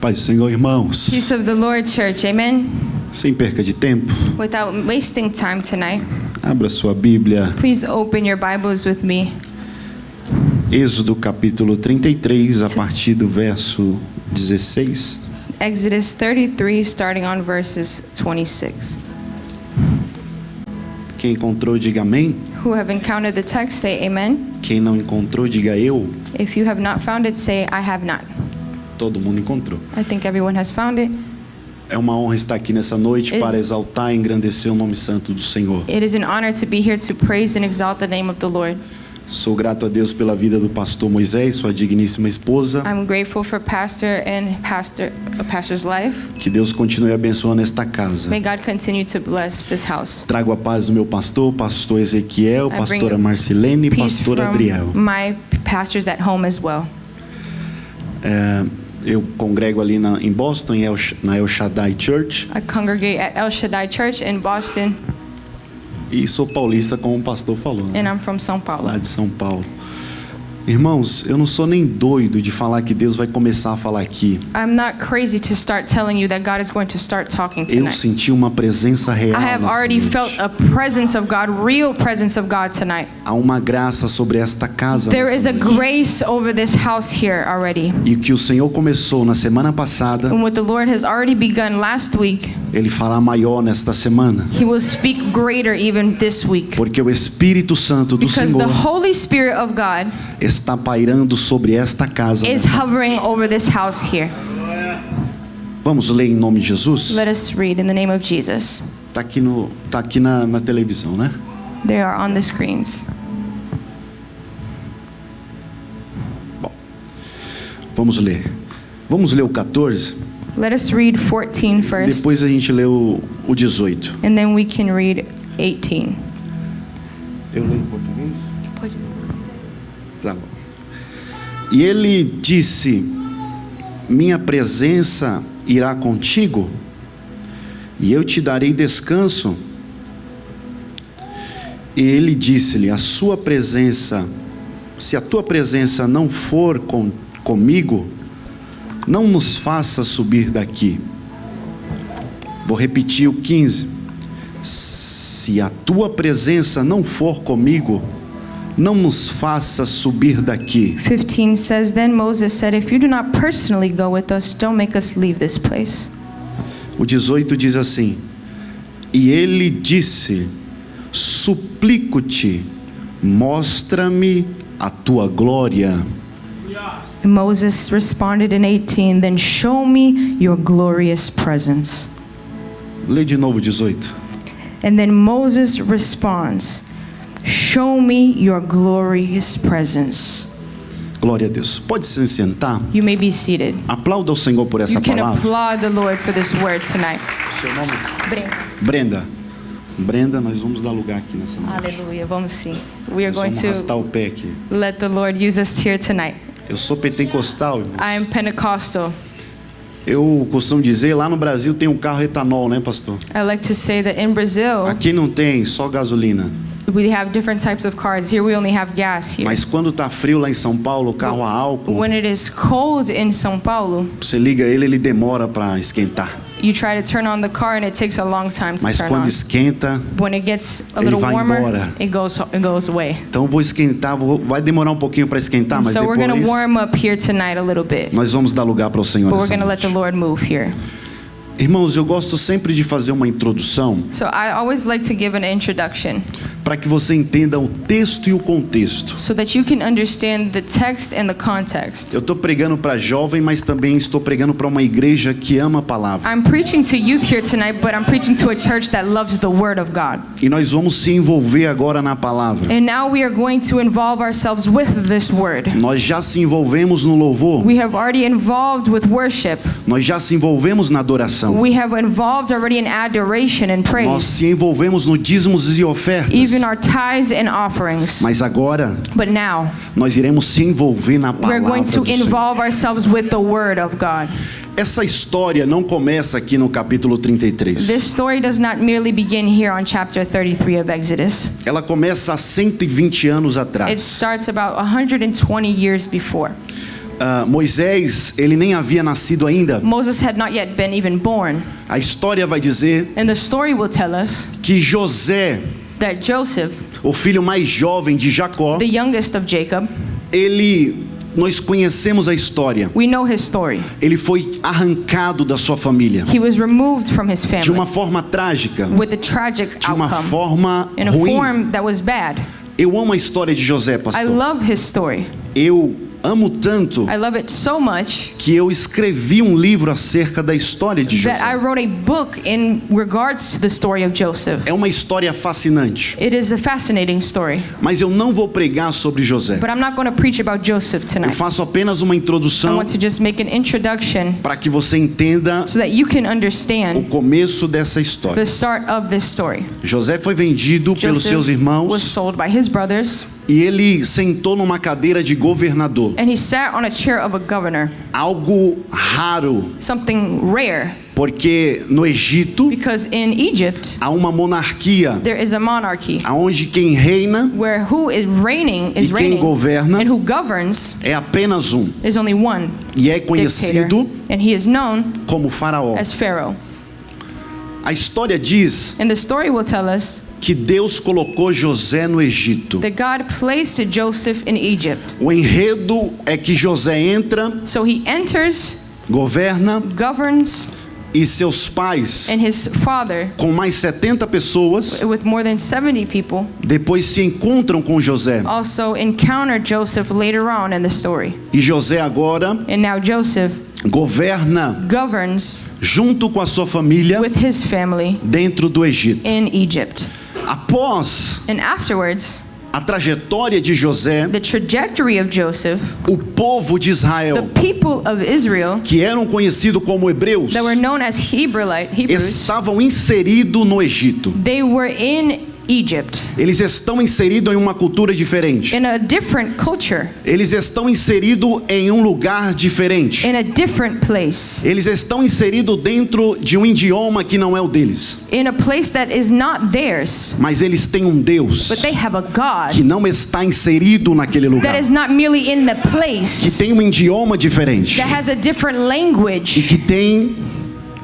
Paz do Senhor, irmãos. Peace of the Lord, church. Amen. Sem perca de tempo, Without wasting time tonight, abra sua Bíblia. please open your Bibles with me. Êxodo capítulo 33, a partir do verso 16. Exodus 33, starting on verses 26. Quem encontrou, diga amém. Who have encountered the text, say amen. Quem não encontrou, diga eu. If you have not found it, say I have not. Todo mundo encontrou. I think everyone has found it. É uma honra estar aqui nessa noite para exaltar e engrandecer o nome santo do Senhor. It is an honor to be here to praise and exalt the name of the Lord. Sou grato a Deus pela vida do pastor Moisés, sua digníssima esposa. I'm grateful for pastor's life. Que Deus continue abençoando esta casa. May God continue to bless this house. Trago a paz do meu pastor Ezequiel, I bring pastora Marcilene e Peace pastor Adriel. from my pastors at home as well. Eu congrego ali em Boston, na El Shaddai Church. I congregate at El Shaddai Church in Boston, E sou paulista, como o pastor falou, né? and I'm from São Paulo. Lá de São Paulo. Irmãos, eu não sou nem doido de falar que Deus vai começar a falar aqui. I'm not crazy to start telling you that God is going to start talking Eu tonight. senti uma presença real I have nessa already noite. felt a presence of God, real presence of God tonight. Há uma graça sobre esta casa There is nessa a noite. grace over this house here already. E o que o Senhor começou na semana passada, And what the Lord has already begun last week, Ele fará maior nesta semana. He will speak greater even this week. Porque o Espírito Santo do Because the Senhor Holy Spirit of God está pairando sobre esta casa. is hovering over this house here. Vamos ler em nome de Jesus? Let us read in the name of Jesus. Tá aqui na televisão, né? They are on the screens. Bom, vamos ler. Vamos ler o 14. Let us read 14 first, Depois a gente lê o 18. and then we can read 18. Eu leio em português? Tá bom. E ele disse: minha presença irá contigo, e eu te darei descanso. E ele disse-lhe: se a tua presença não for comigo, não nos faça subir daqui. Vou repetir o 15. Se a tua presença não for comigo, não nos faça subir daqui. 15 says, Then Moses said, If you do not personally go with us, don't make us leave this place. O 18 diz assim: e ele disse: suplico-te, mostra-me a tua glória. And Moses responded in 18, Then show me your glorious presence. Lê de novo 18. And then Moses responds, Show me your glorious presence. Glória a Deus. Pode se sentar. You may be seated. Aplauda o Senhor por essa You can palavra. applaud the Lord for this word tonight. Seu nome? Brenda. Brenda, nós vamos dar lugar aqui nessa noite. Hallelujah. Vamos sim. We are Nós going vamos to arrastar o pé aqui. let the Lord use us here tonight. Eu sou pentecostal, irmãos. I am Pentecostal. Eu costumo dizer, lá no Brasil tem um carro etanol, né, pastor? I like to say that in Brazil, Aqui não tem, só gasolina. we have different types of cars. Here we only have gas here. Mas quando tá frio lá em São Paulo, o carro a álcool, When it is cold in São Paulo, você liga ele demora para esquentar. you try to turn on the car and it takes a long time to Mas turn quando on. esquenta, When it gets a ele little vai warmer, embora. it goes away. então vou esquentar, vai demorar um pouquinho para esquentar, mas So we're going to depois warm up here tonight a little bit. nós vamos dar lugar para o Senhor But we're nessa going to let the noite. Lord move here. Irmãos, eu gosto sempre de fazer uma introdução So I always like to give an introduction para que você entenda o texto e o contexto. so that you can understand the text and the context. Eu estou pregando para jovem, mas também estou pregando para uma igreja que ama a palavra. I'm preaching to youth here tonight, but I'm preaching to a church that loves the Word of God. E nós vamos se envolver agora na palavra. And now we are going to involve ourselves with this Word. Nós já se envolvemos no louvor. We have already involved with worship. Nós já se envolvemos na adoração. We have involved already in adoration and Nós praise, se envolvemos no dízimos e ofertas. even our tithes and offerings. Mas agora But now, nós iremos se envolver na we're palavra going do to Senhor. involve ourselves with the Word of God. Essa história não começa aqui no capítulo 33. This story does not merely begin here on chapter 33 of Exodus. Ela começa há 120 anos It atrás. starts about 120 years before. Moisés, ele nem havia nascido ainda. Moses had not yet been even born. A história vai dizer And the story will tell us que José, that Joseph, o filho mais jovem de Jacó, the youngest of Jacob, nós conhecemos a história. we know his story. Ele foi arrancado da sua família He was removed from his de uma family forma trágica, with a tragic de uma outcome, forma in a ruim. form that was bad. Eu amo a história de José, I pastor. love his story. Eu amo tanto I love it so much que eu escrevi um livro acerca da história de that I José. wrote a book in regards to the story of Joseph. É uma história fascinante, It is a fascinating story, mas eu não vou pregar sobre José. but I'm not going to preach about Joseph Eu tonight. faço apenas uma I introdução want to just make an introduction para que você entenda so that you can o understand começo dessa história. the start of this story. José foi vendido pelos seus Joseph was irmãos sold by his brothers, e ele sentou numa cadeira de governador. and he sat on a chair of a governor, Algo raro, something rare, porque no Egito because in Egypt há uma monarquia there is a monarchy onde quem reina where who is reigning e quem governa and who governs é apenas um, is only one e é dictator, conhecido and he is known como Faraó. as Pharaoh. A história diz And the story will tell us que Deus colocou José no Egito. that God placed Joseph in Egypt. O enredo é que José entra, So he enters, governa governs, e seus pais, and his father, com mais 70 pessoas, with more than 70 people, depois se encontram com José. also encounter Joseph later on in the story. E José agora And now Joseph governa governs junto com a sua família with his family dentro do Egito. in Egypt. Após And afterwards, a trajetória de José, the trajectory of Joseph, o povo de the Israel, people of Israel que eram conhecidos como hebreus, that were known as Hebrews, estavam inseridos no Egito. they were in Egypt, Eles estão inseridos em uma cultura diferente. in a different culture, Eles estão inseridos em um lugar diferente. in a different place, Eles estão inseridos dentro de um idioma que não é o deles. in a place that is not theirs, Mas eles têm um Deus but they have a God que não está inserido naquele that lugar. is not merely in the Que place, tem um idioma diferente. that has a different E language, que tem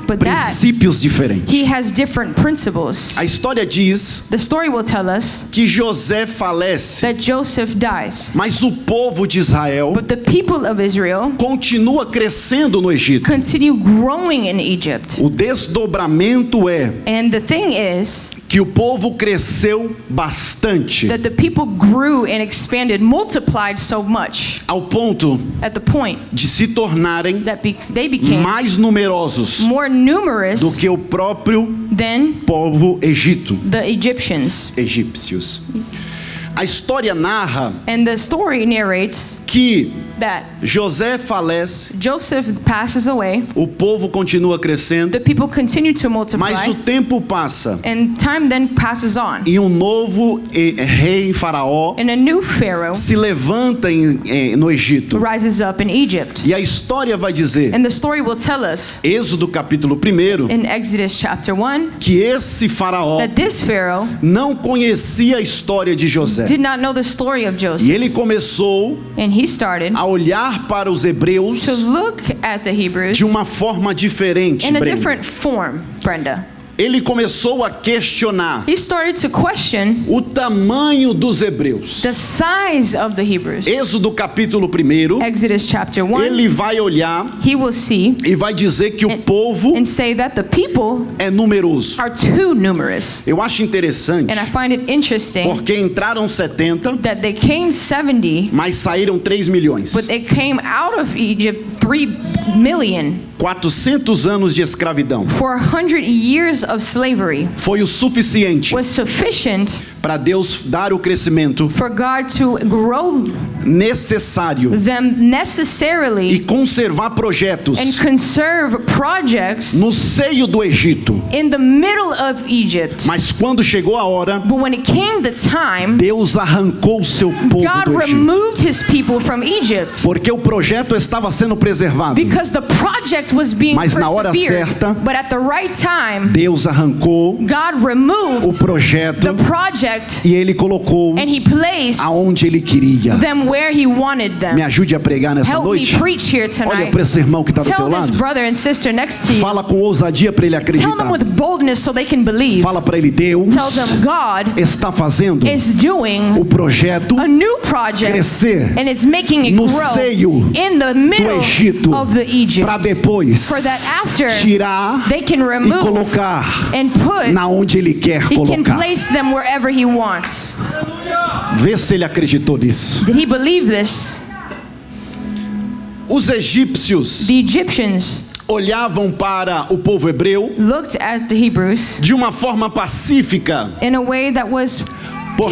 but that princípios diferentes. he has different principles. A história diz The story will tell us que José falece, that Joseph dies, mas o povo de Israel but the people of Israel continua crescendo no Egito. continue growing in Egypt. O desdobramento é And the thing is que o povo cresceu bastante, that the people grew and expanded, multiplied so much, ao ponto at the point de se tornarem that they became mais numerosos more numerous do que o próprio than povo the Egyptians. egípcios. A história narra And the story narrates que that José falece, Joseph passes away, o povo continua crescendo, the people continue to multiply, mas o tempo passa and time then passes on. e um novo rei faraó And a new Pharaoh se levanta no Egito. rises up in Egypt. E a história vai dizer, And the story will tell us Êxodo capítulo 1, in Exodus chapter 1 que esse faraó that this Pharaoh não conhecia a história de José. did not know the story of E Joseph. ele começou And he started a olhar para os hebreus to look at the Hebrews de uma forma diferente, in a Brenda. different form, Brenda. Ele começou a questionar He started to question o tamanho dos hebreus. the size of the Hebrews. Êxodo capítulo 1, Exodus chapter 1, ele vai olhar he will see e vai dizer que o povo and say that the people é numeroso. are too numerous. Eu acho interessante And I find it interesting porque entraram 70, that they came 70, mas saíram 3 milhões. but they came out of Egypt 3 million. 400 anos de escravidão 400 years of slavery foi o suficiente was sufficient para Deus dar o crescimento for God to grow necessário them e necessarily conservar projetos and conserve projects no seio do Egito. in the middle of Egypt. Mas quando chegou a hora, But when it came the time, Deus arrancou o seu povo God do Egito, removed his people from Egypt porque o projeto estava sendo preservado. because the project project was being Mas na hora persevered, certa, but at the right time, Deus arrancou God o removed projeto the project e Ele colocou and He placed aonde Ele queria. them where He wanted Me them. ajude a pregar nessa Help me noite. preach here Olha tonight. para esse irmão que está do teu Tell this lado. brother and sister next to you. Fala com ousadia para ele Tell them acreditar. with boldness so they can believe. Fala para ele, Deus Tell them God está fazendo is doing o projeto a new project crescer and it's making it no grow seio in the do middle Egito of the Egypt, para depois for that after tirar they can e remove colocar and put, na onde Ele quer He can colocar. place them wherever He wants. Vê se ele acreditou nisso. Did he believe this? Os egípcios The Egyptians olhavam para o povo hebreu looked at the Hebrews de uma forma pacífica, in a way that was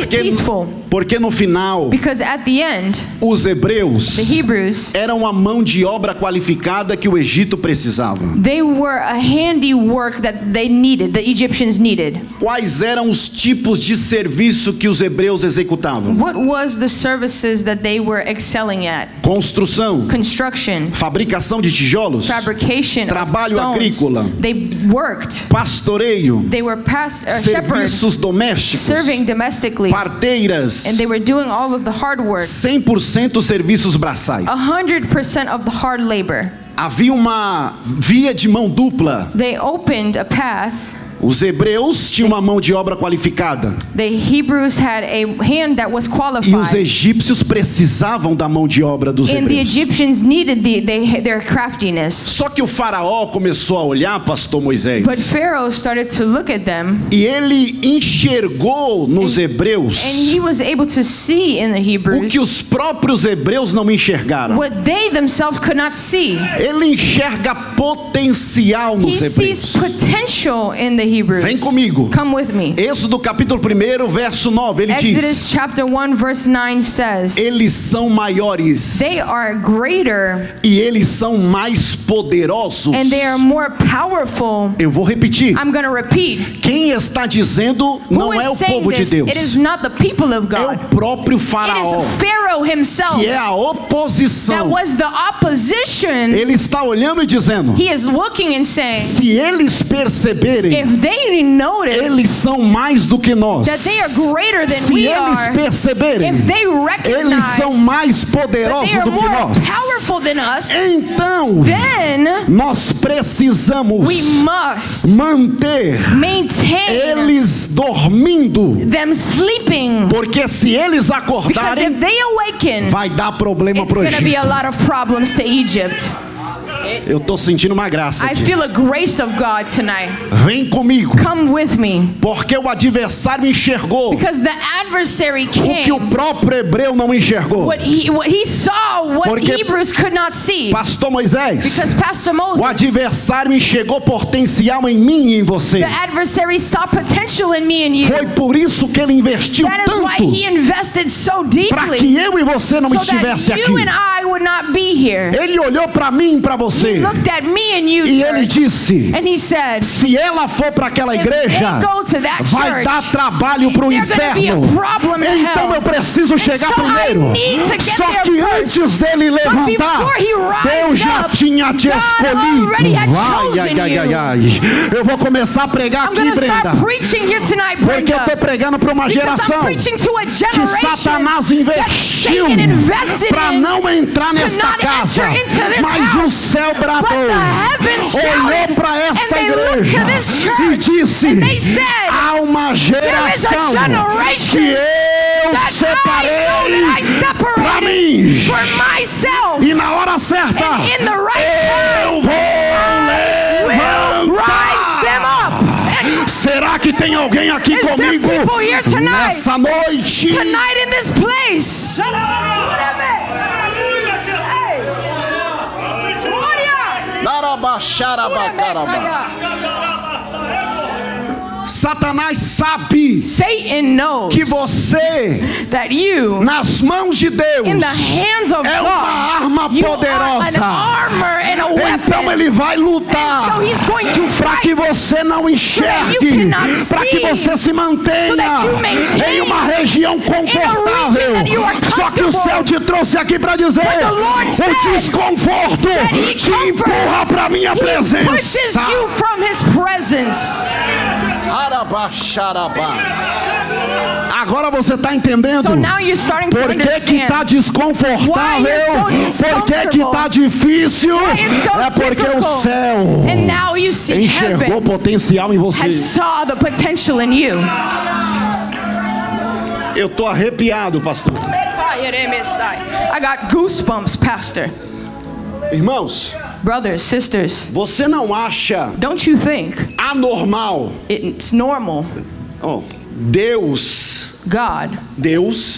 peaceful, porque no final because at the end, os hebreus the Hebrews, eram a mão de obra qualificada que o Egito precisava. they were a handiwork that they needed, the Egyptians needed. Quais eram os tipos de serviço que os hebreus executavam? What was the services that they were excelling at? Construção, Construction, fabricação de tijolos, fabrication trabalho of stones. agrícola, They worked. pastoreio, They were shepherds, serviços domésticos, serving domestically, parteiras, and they were doing all of the hard work. 100% serviços braçais. 100% of the hard labor. Havia uma via de mão dupla. They opened a path. Os hebreus tinham uma mão de obra qualificada The Hebrews had a hand that was e os qualified, egípcios precisavam da mão de obra dos and the hebreus. Egyptians needed their craftiness. Só que o faraó começou a olhar, pastor Moisés, But Pharaoh started to look at them, e ele enxergou nos hebreus and he was able to see in the o Hebrews que os próprios hebreus não enxergaram. what they themselves could not see. Ele enxerga potencial He nos sees hebreus. potential in the Hebrews. Vem comigo. Come with me. Êxodo capítulo 1, verso 9, ele Exodus diz: chapter 1 verse 9 says, eles são maiores they are greater e eles são mais poderosos. and they are more powerful. Eu vou repetir. I'm going to repeat. Quem está dizendo não Who é o is saying povo de this? Deus, It is not the people of é God. o próprio It faraó, is Pharaoh himself que é a that oposição. was the opposition. Ele está olhando e dizendo: He is looking and saying, se eles perceberem, if they notice eles são mais do que nós. that they are greater than Se we eles are, perceberem, if they eles são recognize mais that poderosos they are do que more nós. powerful than us, Então, then nós precisamos we must manter maintain eles dormindo, them sleeping, porque se eles because acordarem, if they awaken, vai dar problema it's pro going to be Egito. a lot of problems to Egypt. Eu tô sentindo uma graça I aqui. feel a grace of God tonight. Vem comigo, Come with me. porque o adversário enxergou Because the adversary o que o came, próprio hebreu não enxergou. what he saw, what Porque- Hebrews could not see. Pastor Moisés, Because Pastor o Moses, adversário enxergou potencial em mim e em você. the adversary saw potential in me and you. Foi por isso que ele investiu That is why tanto he invested so para que deeply, eu e você não so estivesse that aqui. you and I would not be here. Ele olhou para mim e para He você looked at me and you, e ele church, disse: and he said, se ela for para aquela if igreja, they go to that vai church, dar trabalho para o they're gonna be a inferno. problem in Então hell. eu preciso chegar so primeiro. I need to get Só there que first. antes dele But levantar, before he rised Deus já up, tinha te God escolhido. already had chosen Ai. Eu vou começar a pregar I'm aqui, going to Brenda, start preaching here tonight, porque eu estou Brenda. pregando para uma Because I'm geração preaching to a que generation Satanás that investiu Satan invested para in não entrar to nesta not casa, enter into this mas o house. céu But bradou, the heavens olhou shouted, para and esta they looked igreja to this e church, disse: and they said, há uma geração generation que eu that separei I para separated mim, for myself. e na hora certa And in the right eu vou will rise them levantar. up. And Será que tem alguém aqui Is there comigo people here tonight? nessa noite? tonight in this place. Satanás sabe Satan knows que você, that you, nas mãos de Deus, in the hands of é uma arma God, you are an poderosa. armor and a Então weapon. ele vai lutar So he's going to para que fight você não enxergue, cannot para que see, você se mantenha so that you maintain em uma região confortável. that you are Só que o céu te trouxe aqui para dizer: the Lord said o desconforto he te comforts, empurra para a minha He pushes presença. you from his presence. Agora você está entendendo So now you're starting to por que está understand desconfortável, Why you're so por que está difícil. Why it's so É porque o difficult. céu And now you see enxergou heaven potencial em você. has saw the potential in you. Eu tô arrepiado, pastor. I got goosebumps, Pastor. Irmãos, Brothers, sisters, você não acha don't you think anormal? it's normal, Oh, Deus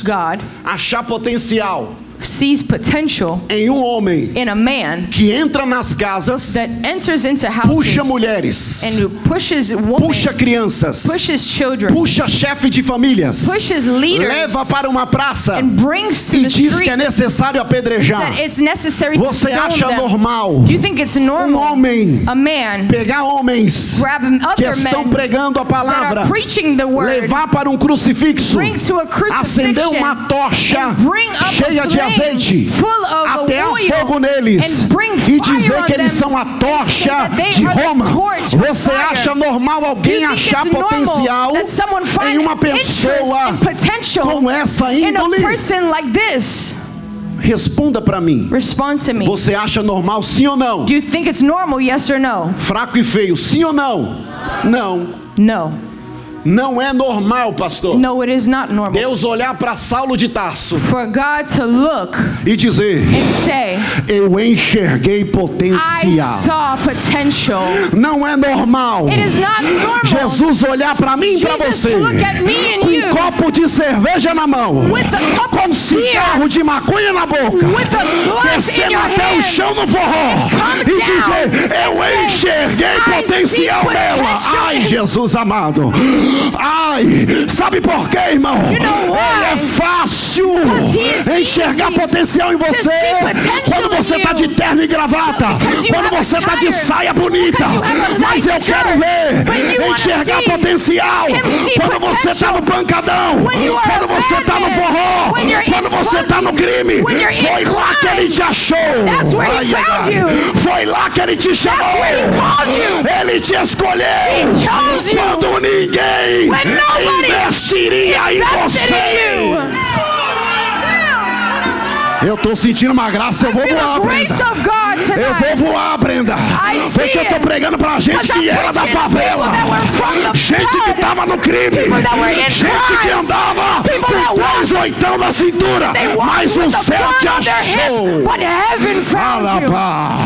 God achar potencial sees potential em um homem in a man que entra nas casas, that enters into puxa houses mulheres, and pushes women, puxa crianças, pushes children, puxa chefe de famílias, pushes leaders, leva para uma praça and brings to e the diz que é street necessário apedrejar. that it's necessary to Você stone acha them. normal Do you think it's normal homem a man pegar homens grab que other estão men pregando a that palavra, are preaching the word, levar para um crucifixo, bring to a acender crucifixion, uma tocha and bring up cheia a de flame azeite, full of atear oil, fogo neles and bring e fire dizer on que eles them, são a and say tocha that they de are the Roma? torch of Você fire. acha normal Do alguém you think achar it's normal potencial that someone em find uma interest pessoa and potential com essa in a índole? person like this? Responda para mim. Respond to me. Você acha normal, sim ou não? Do you think it's normal, yes or no? Fraco e feio, sim ou não? Não. No. Não é normal, pastor. No, it is not normal. Deus olhar para Saulo de Tarso For God to look e dizer: and say, eu enxerguei I potencial. saw potential. Não é normal It is not normal. Jesus olhar para mim e para Jesus você to look at me and com you um copo de cerveja na mão, with a cup com um of cigarro beer, de maconha na boca, with a glass in descendo your até o hand, chão no forró come e down dizer: eu and say, enxerguei I potencial see nela. potential Ai, in- Jesus amado. Ai, sabe por quê, irmão? You know why? É fácil Because he is enxergar easy potencial em você see potential quando você in está you. de terno e gravata, Because you quando have a você está de attire, saia bonita. because you have a Mas nice eu quero skirt, ver but you wanna enxergar see potencial him see quando você está no pancadão, when you are quando a você está no bad man, forró, when you're in quando você está no clubbing, crime. when you're in Foi lá que crime. ele te achou. That's where he found you. Foi lá que ele te chamou. where he called you. Ele te escolheu He chose you. quando ninguém When nobody investiria em invested você. in you. Eu estou sentindo uma graça, eu vou Feel voar, the grace Brenda. of God Eu tonight. vou voar, Brenda. I see Porque eu tô it. pregando pra gente Because que I'm era da preaching to favela. people that were from the Gente que flood. tava no crime. People that were in Gente que crime. andava People that com 3 oitão na cintura. They walked Mas with o the céu blood te on their achou. head, but heaven found you. Alabá,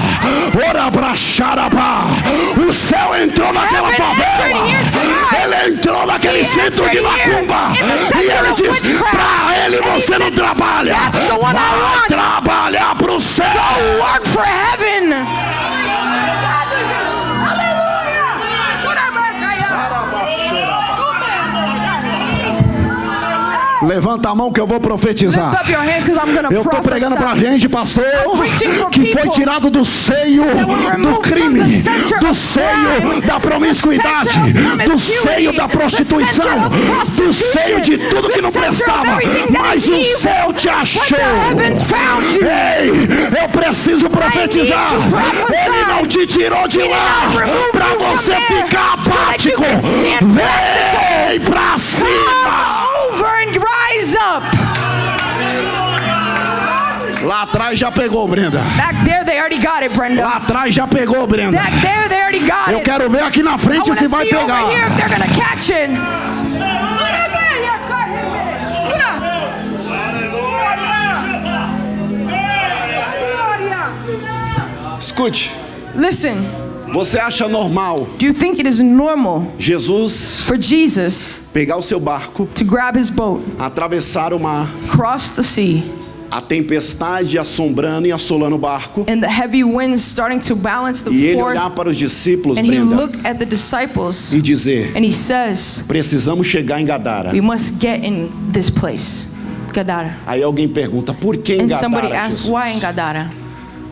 orabra, xarabá. O céu entrou naquela Heaven favela. entered here tonight. Ele entrou naquele He centro de entered here macumba. in the E center ele of disse: witchcraft. pra ele And he você não said, trabalha. "That's the one I Vai want. trabalhar pro céu. Work for heaven. Levanta a mão que eu vou profetizar. Lift up your hand because I'm going to Eu estou pregando pra prophesy. gente, pastor, preaching for que foi people tirado do seio that were do removed crime, from the center do of seio crime, da promiscuidade, the center of do promiscuity, seio da the prostituição, center of do prostitution, seio de tudo que the não center of prestava. everything that Mas is o evil. céu te But achou. the heavens found you. Ei, eu preciso profetizar. to prophesy. Ele não te tirou de lá not remove para you from você there ficar so that you apático. can stand Vem pra cima. Come over and rise up. Lá atrás já pegou, Brenda. Back there, they already got it, Brenda. Lá atrás já pegou, Brenda. Back there, they already got Eu it. quero ver aqui na I frente want se to vai see over here pegar. if they're going to catch it. Escute, Listen, você acha normal do you think it is normal Jesus for Jesus pegar o seu barco, to grab his boat, atravessar o mar, cross the sea, a tempestade assombrando e assolando o barco, and the heavy winds starting to balance the e ele fort, olhar para os discípulos, and he Brenda, looked at the disciples, e dizer: and he says, precisamos chegar em Gadara. we must get in this place, Gadara. Aí alguém pergunta: por que em And somebody Gadara, asks, Jesus? why in Gadara?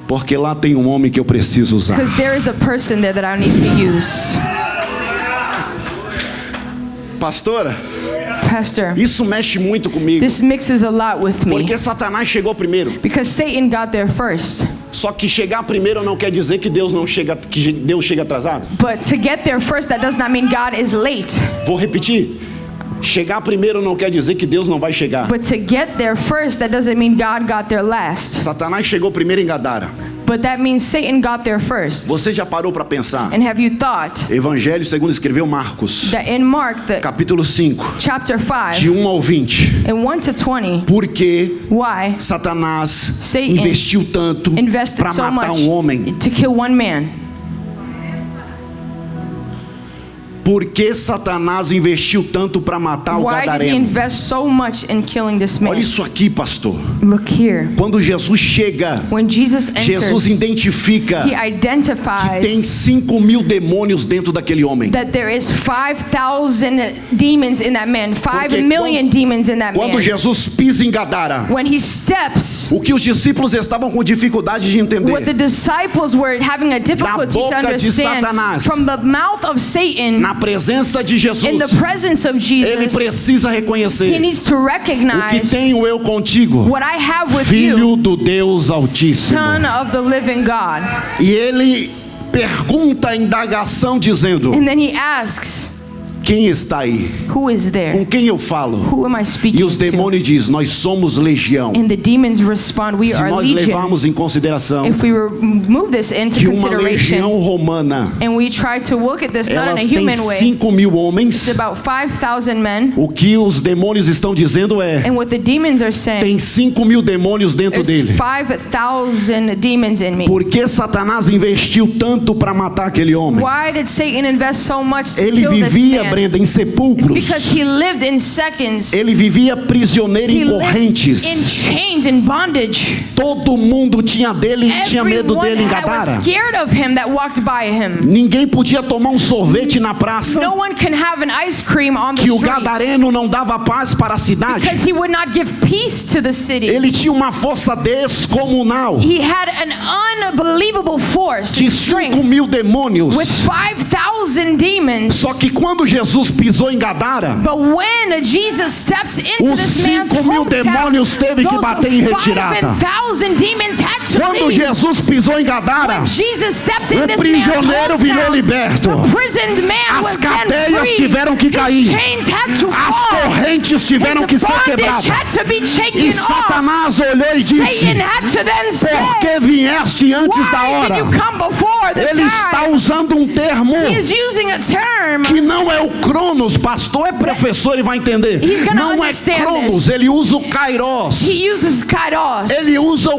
Porque lá tem um homem que eu preciso usar. Because there is a person there that I need to use. Pastora, Pastor, isso mexe muito comigo, this mixes a lot with me. porque Satanás chegou primeiro. Because Satan got there first. Só que chegar primeiro não quer dizer que Deus chega atrasado. But to get there first, that does not mean God is late. Vou repetir. Chegar primeiro não quer dizer que Deus não vai chegar. But to get there first, that doesn't mean God got there last. Satanás chegou primeiro em Gadara. But that means Satan got there first. Você já parou para pensar? And have you thought Evangelho segundo escreveu Marcos, that in Mark, the capítulo 5, chapter de 5, 1 ao 20. in 1 to 20, Por que why Satanás Satan investiu tanto invested para so matar much um homem? to kill one man? Por que Satanás investiu tanto para matar o Why did he gadareno? invest so much in killing this Olha man? isso aqui, pastor. Look here. Quando Jesus chega, When Jesus Jesus enters, identifica he que tem identifies 5.000 demônios dentro daquele homem. that there is 5,000 demons in that man, 5 Porque million demons in that Quando man. Jesus pisa em Gadara, When he steps, o que os discípulos estavam com dificuldade de what the entender, disciples were having a difficulty to boca de understand, Satanás, from the mouth of Satan, na presença de Jesus, in the presence of ele Jesus, precisa he reconhecer: needs to o que recognize tenho eu contigo, what I have with Filho you, do Deus Altíssimo. Son of the living God. E ele pergunta a indagação dizendo: And then he asks, quem está aí? who is Com there? quem eu falo? Who am I E speaking os to? demônios dizem: nós somos legião. And the demons respond, we Se are nós legion. levarmos em consideração If we remove this into que uma consideration, legião romana, and we try to look at this not elas in a têm human way, 5.000 homens, it's about 5,000 men. o que os demônios estão dizendo é: And what the demons are saying, tem 5.000 demônios dentro there's dele. 5,000 demons in me. Por que Satanás investiu tanto para matar aquele homem? Why did Satan invest so much to Ele kill this vivia, man? Brenda, em It's sepulcros. because he lived in seconds. Ele vivia prisioneiro He em lived correntes. in chains, in bondage. Todo mundo tinha medo dele em Everyone was Gadara. scared of him that walked by him. Ninguém podia tomar um sorvete na praça, No one can have an ice cream on the que o street gadareno não dava paz para a cidade. because he would not give peace to the city. Ele tinha uma força descomunal He had an unbelievable force de and strength 5.000 demônios. with 5,000 demons. Só que quando Jesus pisou em Gadara, But when Jesus stepped into os this man's 5.000 hometown, demônios teve que those bater em retirada. 5,000 demons had to Quando leave. Jesus pisou em Gadara, Jesus stepped in o this man's prisioneiro virou hometown. liberto. The prisoned man As was then cadeias free. tiveram que His cair. chains had to As fall. correntes tiveram que His ser bondage quebradas. had to be E shaken off. Satanás olhou e disse: Satan had to then say, por que vieste antes da why hora? did you come before the Ele está time? usando um termo He is using a term. que não é o Cronos. Pastor é professor e vai entender. He's gonna Não é understand Cronos, this. ele usa o Kairos. He uses kairos. Ele usa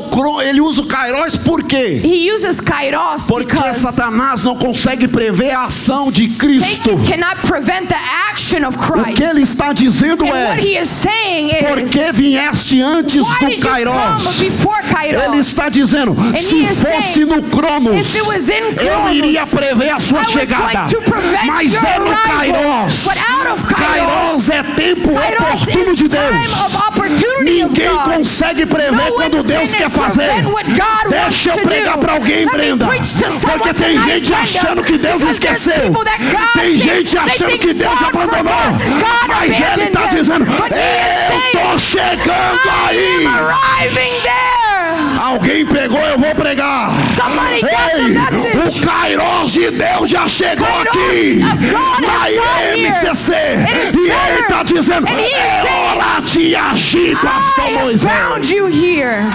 o Kairos por quê? He uses kairos Porque because Satanás não consegue prever a ação de Cristo. Satan cannot prevent the action of O Christ. que ele está dizendo And what é: he is saying por is, que vieste antes why do did you come Kairos? before kairos? Ele está dizendo: se he is fosse saying, no Cronos, if it was in eu Chronos, iria prever a sua I was chegada. going to prevent Mas your é no arrival. Kairos. But out of Kairos é tempo Kairos oportuno is de time Deus. of opportunity of Ninguém God. consegue prever No one quando Deus can quer fazer. prevent what God Deixa eu wants to pregar do. para alguém, Let me Brenda. preach to someone Porque tem tonight, gente Brenda, achando que Deus because there's esqueceu. people that God Tem thinks- gente they achando think que Deus God abandonou. forgot. God Mas Ele abandoned está them. dizendo: But he is eu saying, estou chegando I aí. am arriving there. Alguém pegou, eu vou pregar. Somebody got the Ei, message. o Kairos de Deus já chegou Kairos aqui of God na has come IMCC. It is E Ele better. está dizendo: And he is é saying, hora de agir, Pastor I have Moisés. found you here.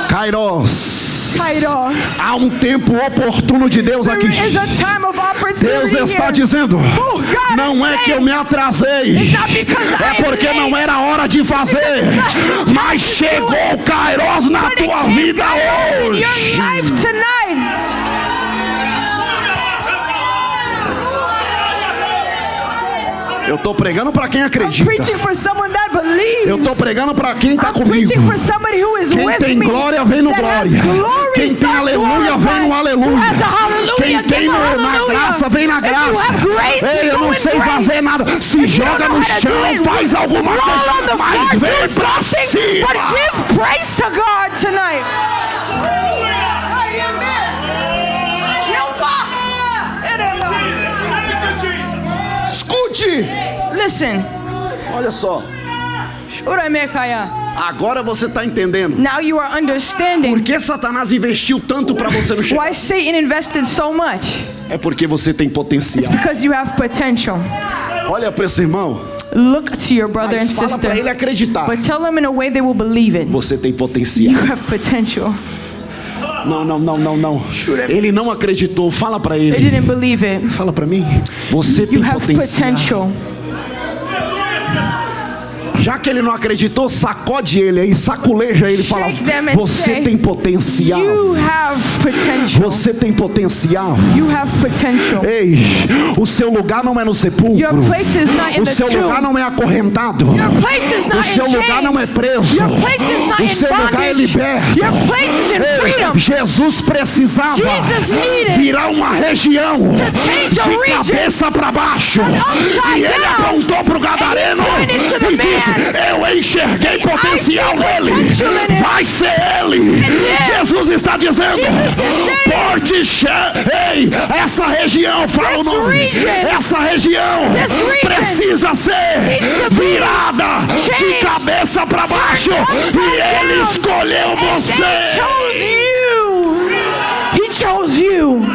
Kairos. Kairos. Há um tempo oportuno de Deus aqui. There is a time of opportunity Deus está here. dizendo: Oh, God não is é que saying, eu me atrasei, it's not because é I'm porque late. não era hora de fazer, mas chegou o Kairos na But it tua came vida Kairos in hoje. your life tonight. Eu estou pregando para quem I'm acredita. preaching for someone that believes. Eu estou pregando para quem está I'm comigo. preaching for somebody who is Quem with tem me. glória, vem no that has glória. glory, Quem tem start aleluia, vem no glorifying. aleluia. Who has a hallelujah, Quem give tem a na hallelujah. graça, vem na If you graça. have grace, Ei, eu go não in sei grace. fazer nada. Se If you joga don't know no how to do chão, it, faz alguma roll on the coisa, mas floor, vem do pra something, cima. but give praise to God tonight. Escute. Listen. Olha só. Agora você está entendendo. Now you are Por understanding que Satanás investiu tanto para você não chegar? why Satan invested so much. É porque você tem potencial. It's because you have potential. Olha para esse irmão. Look to your brother and Mas fala para ele sister, acreditar. but tell them in a way they will believe it. Você tem potencial. You have potential. Não. Ele não acreditou. Fala para They ele. didn't believe it. Fala para mim. Você tem You have potencial. potential. Já que ele não acreditou, sacode ele aí, saculeja ele e fala: Shake them and você say, tem potencial. You have potential. Você tem potencial. You have potential. Ei, o seu lugar não é no sepulcro. Your place is not in O the seu lugar tomb. não é acorrentado. Your place is O not seu in lugar não é chains. preso. Your place is not O in seu lugar é bondage. liberto. Your place is in Ei, freedom. Jesus precisava Jesus needed virar uma região change a de region. cabeça para baixo. upside E ele down. apontou para o gadareno And he pointed to the e disse: eu enxerguei potencial I see nele. potential in him. Vai ser ele. Jesus está dizendo: Jesus is saying, Ei, essa região, fala o This nome. region. Essa região This region precisa ser needs to be virada de changed. cabeça para baixo. upside E ele down. escolheu They você. chose you. He chose you.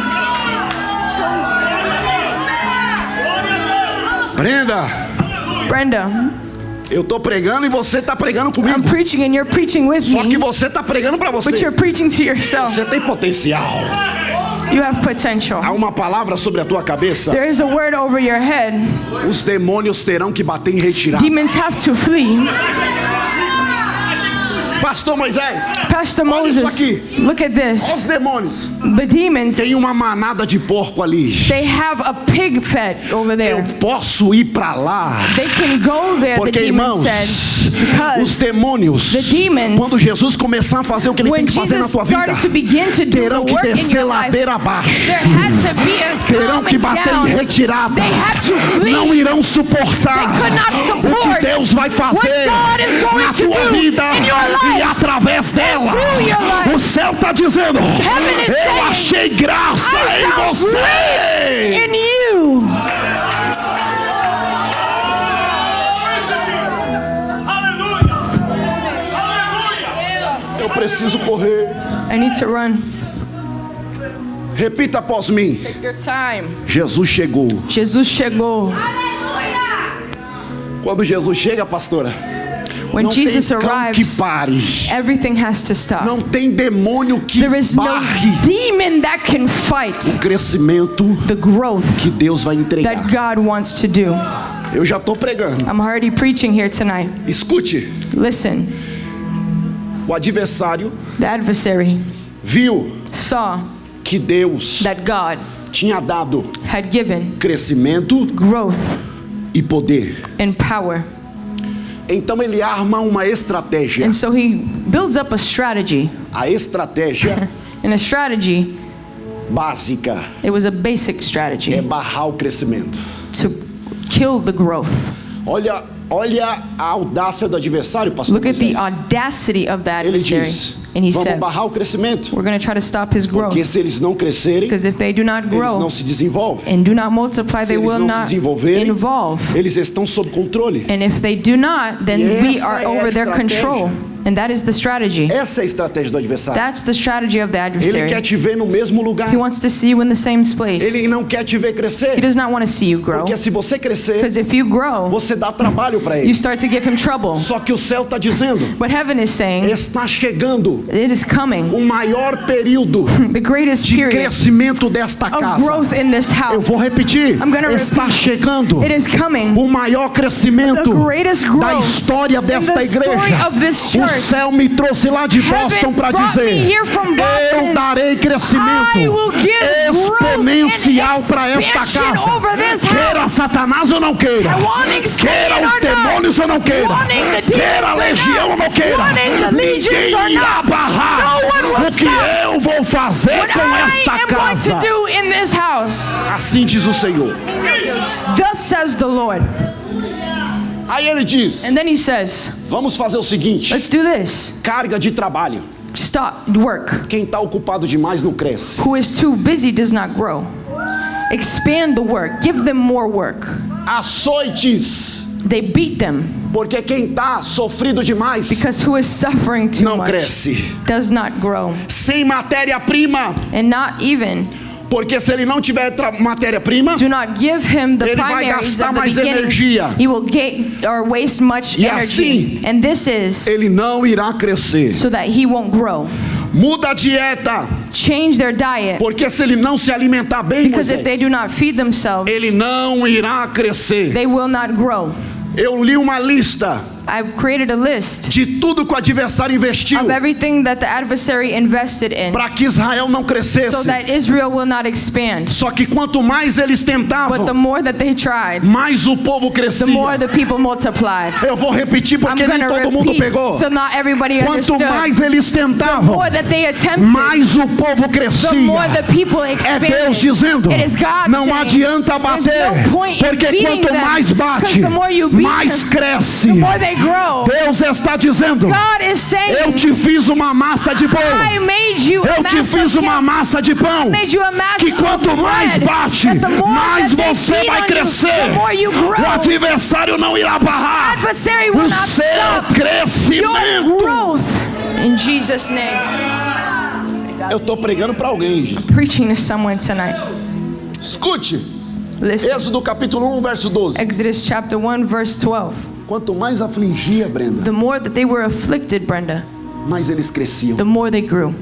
Brenda, Eu estou pregando e você está pregando I'm comigo. preaching and you're preaching with Só que me, você está pregando para but você. you're preaching to yourself. Você tem potencial. You have potential. Há uma palavra sobre a tua cabeça. There is a word over your head. Os demônios terão que bater em retirada. Demons have to flee. Pastor Moisés, Pastor olha isso Moses, aqui. look at Os this. demônios. The demons, Tem uma manada de porco ali. they have a pig fed over Eu there. posso ir para lá. They can go there, the Porque, demon irmãos, said, os because demônios, the demons, quando Jesus começar a fazer o que ele tem when que fazer na Jesus tua vida, started to begin to do the terão que work in descer your life, ladeira abaixo. there had to be a Terão que calming bater down. em retirada. They had to flee. Não irão suportar They could not o support que Deus vai fazer what God is going na to tua do vida in your life. e através dela. through your life. O céu está dizendo: Heaven is eu saying, achei graça I em found você. grace in you. Eu preciso correr. I need to run. Repita após mim. Take your time. Jesus chegou. Jesus chegou. Quando Jesus chega, pastora, When não tem Jesus cão que arrives, pare. everything has to stop. Não tem demônio que There is no barre demon that can fight o crescimento the growth que Deus vai entregar. that God wants to do. Eu já estou pregando. I'm already preaching here tonight. Escute, Listen, o adversário the adversary viu saw que Deus that God tinha dado had given crescimento growth e poder. and power. Então ele arma uma estratégia. And so he builds up a strategy. A estratégia And a strategy, básica it was a basic é strategy barrar o crescimento. to kill the growth. Olha a audácia do adversário, pastor Look at the Moisés. audacity of the Ele adversary. diz: And he vamos said, barrar o crescimento, we're going to try to stop his growth. porque se eles não crescerem, Because if they do not eles não grow se desenvolvem. and do not multiply, Se they eles will não se not desenvolverem, evolve. eles estão sob controle. And if they do not, then E we essa are é a over their estratégia. control. And that is the strategy. Essa é a estratégia do adversário. That's the strategy of the Ele adversary. quer te ver no mesmo lugar. He wants to see you in the same place. Ele não quer te ver He crescer. does not want to see you grow. Porque se você crescer, Because if you grow, você dá trabalho para you ele. start to give him trouble. Só que o céu está dizendo: But heaven is saying, está chegando it is coming. o maior período The greatest de period crescimento desta of casa. growth in this Eu house. vou repetir. I'm gonna Está repeat. chegando It is coming. o maior crescimento The greatest da growth história in desta the story igreja. of this O church. céu me trouxe lá de Boston para dizer: eu darei crescimento exponencial para esta casa. Queira Satanás ou não queira, queira os demônios ou não queira, queira a legião ou não queira, ninguém irá barrar o que eu vou fazer com esta casa. Assim diz o Senhor. Thus says the Lord. Aí ele diz: And then he says, vamos fazer o seguinte, let's do this. carga de trabalho. Stop work. Quem está ocupado demais não cresce. Who is too busy does not grow. Expand the work. Give them more work. Açoites, They beat them porque quem está sofrido demais because who is suffering too não much cresce. does not grow. Sem matéria-prima, And not even, porque se ele não tiver matéria-prima, do not give him the ele vai primaries gastar of the mais beginnings. energia. He will get or waste much E energy. assim, And this is ele não irá crescer. so that he won't grow. Muda a dieta, Change their diet, porque se ele não se alimentar bem, because if they Moisés, do not feed themselves, ele não irá crescer. they will not grow. Eu li uma lista I've created a list de tudo que o adversário investiu of everything that the adversary invested in para que Israel não so crescesse. that Israel will not expand. Só que quanto mais eles But the tentavam, more that they tried, mais o povo the crescia. more the people multiplied. Eu vou repetir I'm porque nem going todo to mundo repeat pegou. so not everybody Quanto understood. mais eles The tentavam, more that they attempted, mais o povo the more crescia. the people É expanded. Deus dizendo: It is God não saying, adianta there's bater, no point in porque beating quanto them, mais bate, 'cause the more you beat mais them, cresce. the more they grow. Deus está dizendo: God is saying, eu te fiz uma massa de pão. I made you a Eu te mass fiz of uma cake. massa de pão. Made you a mass Que of quanto mais bread, bate, that the more mais that they você beat vai on you, crescer. the more you O grow. adversário não irá barrar Adversary will o not seu stop your crescimento. growth. In Jesus' name. Eu estou pregando para alguém, gente. Preaching to someone tonight. Escute, Listen. Êxodo capítulo 1, verso 12. Exodus chapter 1 verse 12. Quanto mais afligia, Brenda, The more that they were afflicted, Brenda, mais eles cresciam. the more they grew.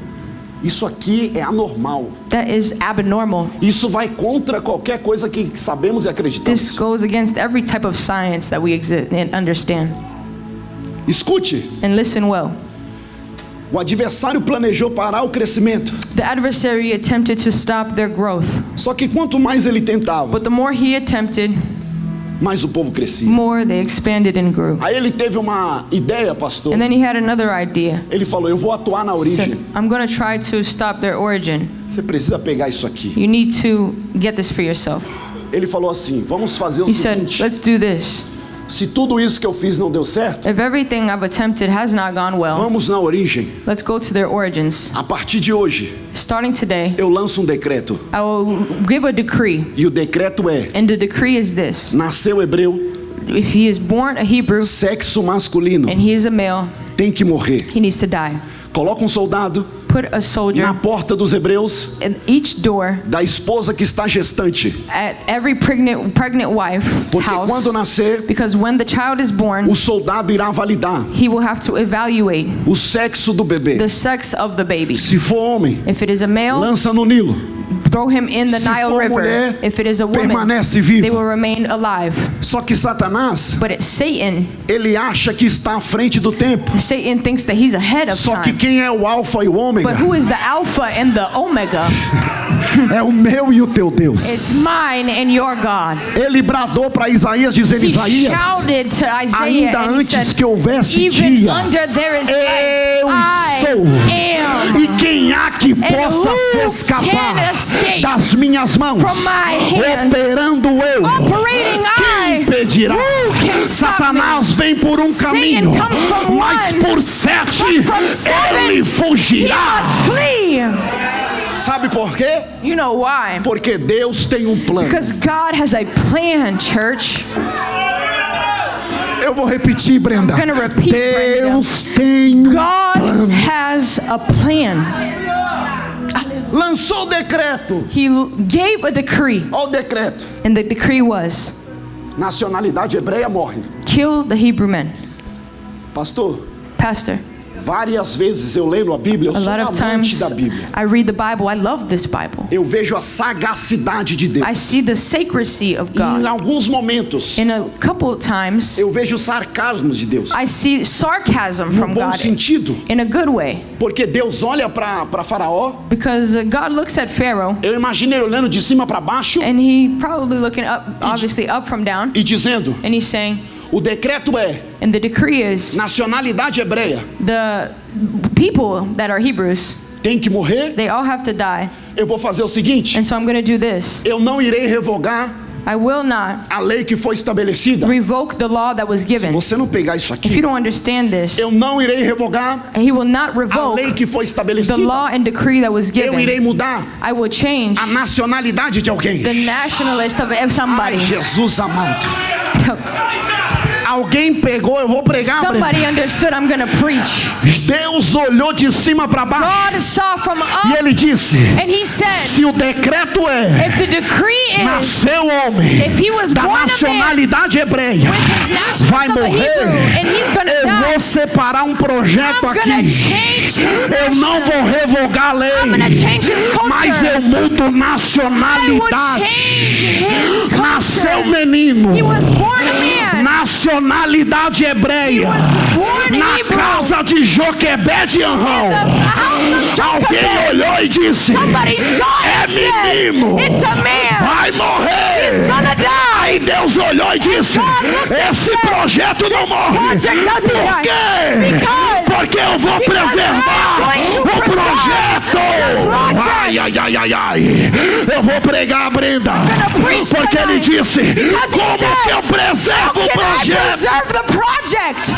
Isso aqui é anormal. That is abnormal. Isso vai contra qualquer coisa que sabemos e This acreditamos. goes against every type of science that we exist and understand. Escute, And listen well. o adversário planejou parar o crescimento. The adversary attempted to stop their growth, Só que quanto mais ele tentava, but the more he attempted, mais o povo crescia. more they expanded and grew. Aí ele teve uma ideia, pastor. And then he had another idea. Ele falou: eu vou atuar na He origem. said, I'm going to try to stop their origin. Você precisa pegar isso aqui. You need to get this for yourself. Ele falou assim: vamos fazer o He said, seguinte. let's do this. Se tudo isso que eu fiz não deu certo, If everything I've attempted has not gone well, vamos na origem. let's go to their origins. A partir de hoje, Starting today, eu lanço um decreto. I will give a decree. E o decreto é: And the decree is this. nasceu hebreu, If he is born a Hebrew sexo masculino, and he is a male, tem que morrer. he needs to die. Coloca um soldado Put a soldier na porta dos hebreus at each door da esposa que está gestante. at every pregnant wife's Porque house. quando nascer, Because when the child is born, o soldado irá validar he will have to evaluate o sexo do bebê. the sex of the baby. Se for homem, If it is a male, lança no Nilo. throw him in the Se Nile for River. mulher, If it is a woman, permanece they vivo. will remain alive. Só que Satanás, But it's Satan. ele acha que está à frente do tempo. Satan thinks that he's ahead of Só que time. quem é o alfa e o ômega But who is the Alpha and the Omega? é o meu e o teu Deus. It's mine and your God. Ele bradou para Isaías, dizendo: He Isaías, shouted to Isaiah ainda and he antes said, que houvesse even dia, under there is light, eu I sou. am. E quem há que possa who se can escapar escape das minhas mãos, from my hands? operando eu, Operating quem I. impedirá? Who can stop Satanás vem por um Satan caminho, comes from mas one, por 7 but from 7 ele He fugirá. must flee. Sabe por quê? You know why? Porque Deus tem um plano. Because God has a plan, church. Eu vou repetir, Brenda. I'm gonna repeat, Deus tem um God plano. has a plan. Lançou o decreto. He gave a decree, Olha o decreto. and the decree was, Nacionalidade hebreia morre. kill the Hebrew men. Pastor, Pastor, Várias vezes eu leio a Bíblia, eu A sou lot of amante times da Bíblia. I read the Bible. I love this Bible. Eu vejo a sagacidade de Deus. I see the sacrecy of Em God. alguns momentos, In a couple of times, eu vejo os sarcasmos de Deus. I see sarcasm No from bom God sentido. in a good way. Porque Deus olha para Faraó, Because God looks at Pharaoh, eu imagino ele olhando de cima para baixo and he probably looking up, obviously up from down, e dizendo: and he's saying, o decreto é and the decree is nacionalidade hebreia the people that are Hebrews, tem que morrer. they all have to die. Eu vou fazer o seguinte: And so I'm going to do this. eu não irei revogar I will not a lei que foi estabelecida. revoke the law that was Se given. você não pegar isso If you aqui, don't understand this, eu não irei revogar he will not a revoke lei que foi the estabelecida. law and decree that was Eu irei given. mudar I will change a nacionalidade de alguém. the nationalist of Ai, somebody. Jesus amado. Alguém pegou, eu vou pregar. Somebody understood I'm going to preach. Deus olhou de cima para baixo God saw from e up, ele disse: and he said, se o decreto é if the decree is nasceu homem if he was da born a man nacionalidade hebreia, with his nationality vai of a morrer, Hebrew, and he's going to eu die, vou separar um projeto I'm going aqui. to change his Eu não vou revogar a I'm lei, going to change his culture. mas eu mudo I will nacionalidade. change his Nasceu culture. menino, He was born a man. nacionalidade hebreia, He was born na Hebrew. casa de Joquebed de The Anrão. house of Alguém Jochebed. olhou e disse: Somebody saw é it and said, menino, it's a man. vai morrer. Gonna die. Aí Deus olhou e disse: esse projeto não morre. project doesn't Por die. quê? Because- Porque eu vou because preservar I'm going to o preserve projeto. the project. Ai, ai, ai, ai, ai. Eu vou pregar a Brenda. gonna preach Porque ele tonight. disse: Because he como said, que eu preservo o Can I projeto? preserve the project?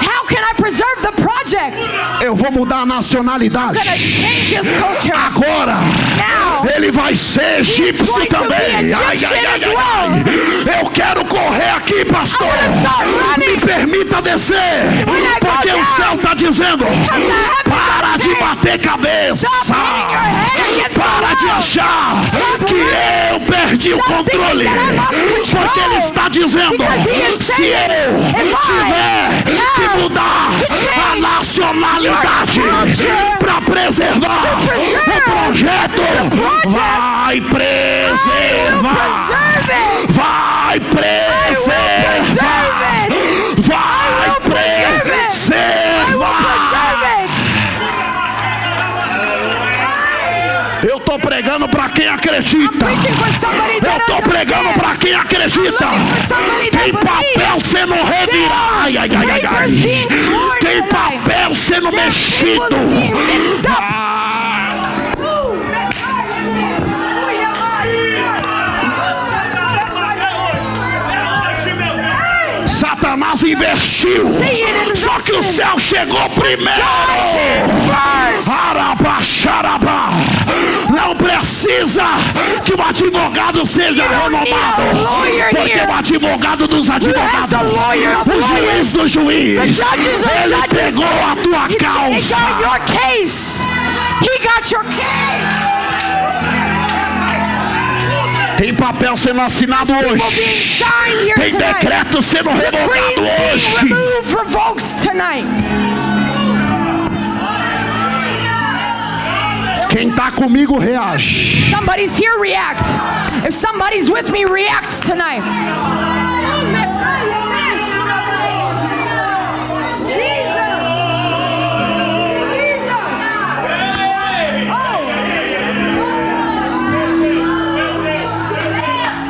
How can I preserve the project? Eu vou mudar a nacionalidade. I'm gonna change his culture. Agora Now, ele vai ser egípcio going to be também. Ai, Egyptian ai, ai, as ai, well. ai. Eu quero correr aqui, pastor. I wanna start running. Me permita descer. When I go Porque o down, céu está dizendo: para de bater cabeça. Stop hitting your head against the Para de wall. achar que eu perdi o controle. thinking that I lost control. Porque ele está dizendo: Because he is se saying, eu if I tiver que have mudar to change a nacionalidade your culture para preservar to preserve o projeto, vai preservar, preserve it. vai preservar, vai preservar. Eu tô pregando para quem acredita. Preaching for somebody Eu that tô pregando para understands. quem acredita. somebody that Tem papel believes. sendo revirado. Ai, ai, ai, ai, Papers being ai. torn Tem tonight. papel sendo mexido. People's being mixed up. Ah, Satanás investiu. Só que o céu chegou primeiro. Arabaxarabá. Não precisa que o advogado seja renomado. Porque o advogado dos advogados, o juiz do juiz, ele pegou a tua He got causa. your case. He got your case. Tem papel sendo assinado People being hoje. signed here Tem tonight. decreto sendo Decrees revogado being hoje. removed, revoked tonight. Quem está comigo reage. Somebody's here, react. If somebody's with me, react tonight.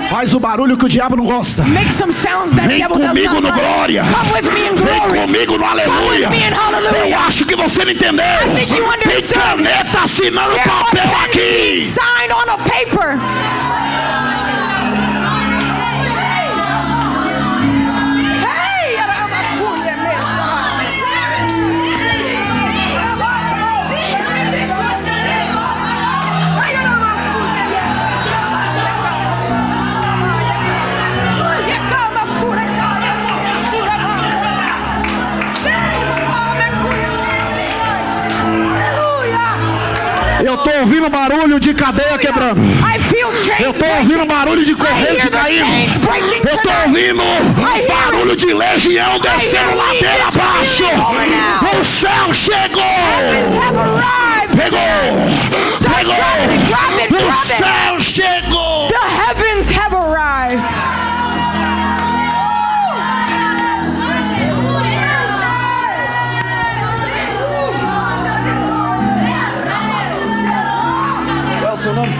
Faz o barulho que o diabo não gosta. Make some sounds that Vem devil does comigo not no like. glória. Come with me in Vem glory. comigo no aleluia. me in hallelujah. Eu acho que você não entendeu. think you Tem understood. caneta assinando There are papel pen aqui. being signed on a paper. Hey, Eu estou ouvindo barulho de cadeia quebrando. I feel chains Eu estou ouvindo barulho de corrente caindo. Eu estou ouvindo barulho de legião descendo ladeira abaixo. O céu chegou. Pegou. O céu chegou. The heavens have arrived. Qual é o seu nome?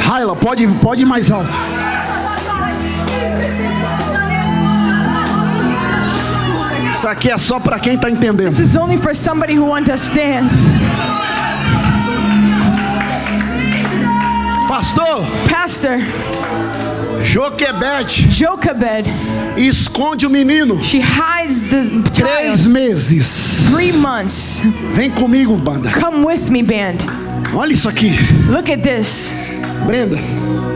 Raila, pode ir mais alto. Isso aqui é só para quem está entendendo. This is only for somebody who understands. Pastor, Joquebede Jochebed, esconde o menino. she hides the 3 child. meses. 3 months. Vem comigo, banda. Come with me, band. Olha isso aqui. Look at this. Brenda,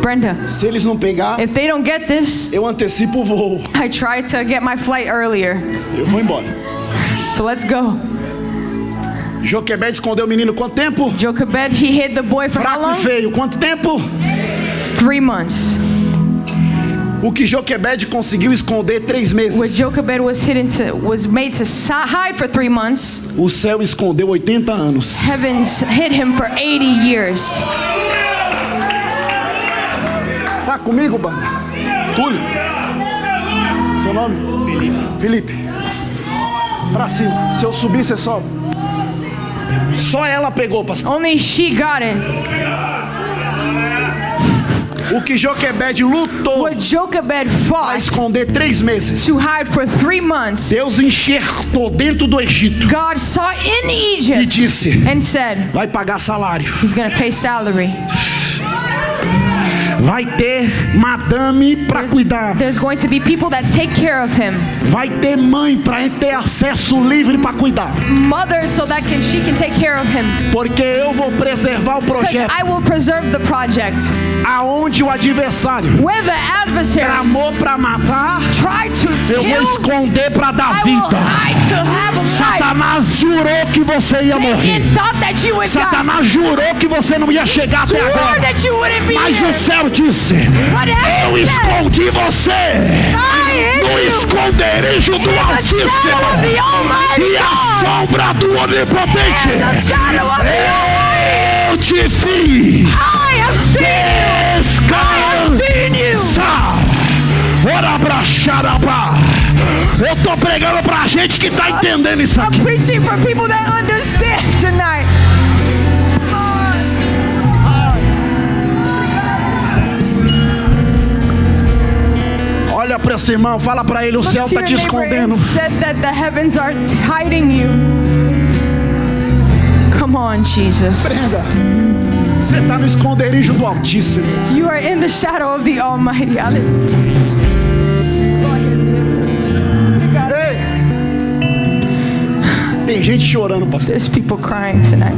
Brenda, se eles não pegar, if they don't get this, eu antecipo o voo. I tried to get my flight earlier. Eu vou embora. So let's go. Joquebede escondeu o menino quanto tempo? Jochebed, he hid the boy for how Fraco e long? feio. Quanto tempo? 3 months. O que Joquebede conseguiu esconder 3 What meses. Jochebed was made to hide for 3 months. O céu escondeu 80 anos. Heavens hid him for 80 years. Tá comigo, banda? Túlio. Seu nome? Felipe. Pra cima. Se eu subir, você sobe. Só ela pegou, pastor. Only she got it. O que Joquebede lutou What Jochebed para fought esconder 3 meses. to hide for 3 months, Deus enxertou dentro do Egito God saw in e Egypt disse: and said, vai pagar salário. He's going to pay salary. Vai ter madame para cuidar. There's going to be people that take care of him. Vai ter mãe para ter acesso livre para cuidar. Mother, so that she can take care of him. Porque eu vou preservar o Because projeto. I will preserve the project. Aonde o adversário Where the adversary tramou para matar, tried to eu vou kill, esconder para dar I will vida. hide to have life. Satanás jurou que você ia morrer. Satan thought that you would die. Satanás jurou que você não ia chegar até Swore agora. that you wouldn't be Mas here. o céu disse: But heaven eu said, escondi você I hid no you esconderijo do in the shadow of Altíssimo the Almighty e a God. sombra do In the Onipotente. shadow of the Almighty. Eu te fiz I have seen you. descansar. Ora bracharabá. Eu tô pregando pra gente que tá entendendo isso aqui. I'm preaching for people that understand tonight. Olha pra esse irmão, fala pra ele: o céu Look to tá your te neighbor and escondendo. said that the heavens are hiding you. Come on, Jesus. Brenda, você tá no esconderijo do Altíssimo. You are in the shadow of the Almighty. Ei, tem gente chorando, pastor. There's people crying tonight.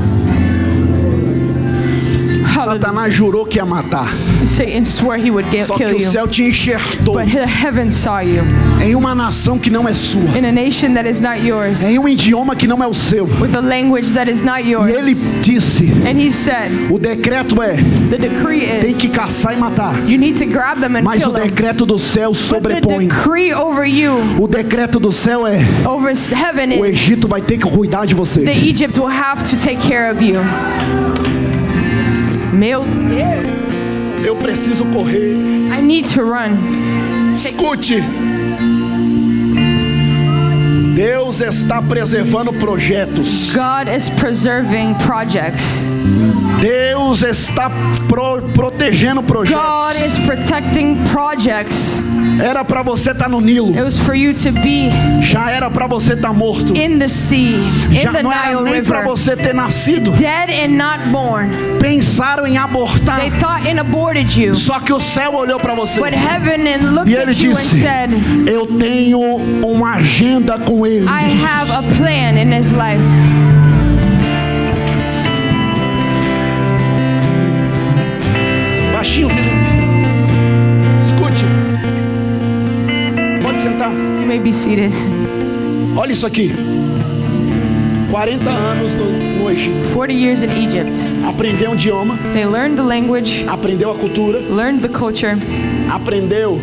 Hallelujah. Satanás jurou que ia matar. Satan swore he would Só que kill o you. céu te enxertou But the heavens saw you em uma nação que não é sua, in a nation that is not yours, em um idioma que não é o seu. with a language that is not E ele yours. disse: And he said, o decreto é, the decree tem is, que caçar e matar. you need to grab them and Mas o kill them. decreto do céu But the sobrepõe. decree over you, O decreto do céu é: over heaven o is, Egito vai ter que cuidar de você. the Egypt will have to take care of you. Meu, Eu preciso correr. I need to run. Escute. Deus está preservando projetos. God is preserving projects. Deus está protegendo projetos. God is protecting projects. Era para você estar no Nilo. It was for you to be Já era para você estar morto. in the sea, Já in the não era Nile nem para River, você ter nascido. dead and not born. Pensaram em abortar. They thought and aborted you. Só que o céu olhou para você But heaven and looked e ele at you and disse: said, eu tenho uma agenda com ele. I have a plan in his life. Baixinho, Felipe. Escute. Pode sentar. You may be seated. Olha isso aqui. 40 anos no Egito. 40 years in Egypt. Aprendeu um idioma, They learned the language, aprendeu a cultura, learned the culture, aprendeu,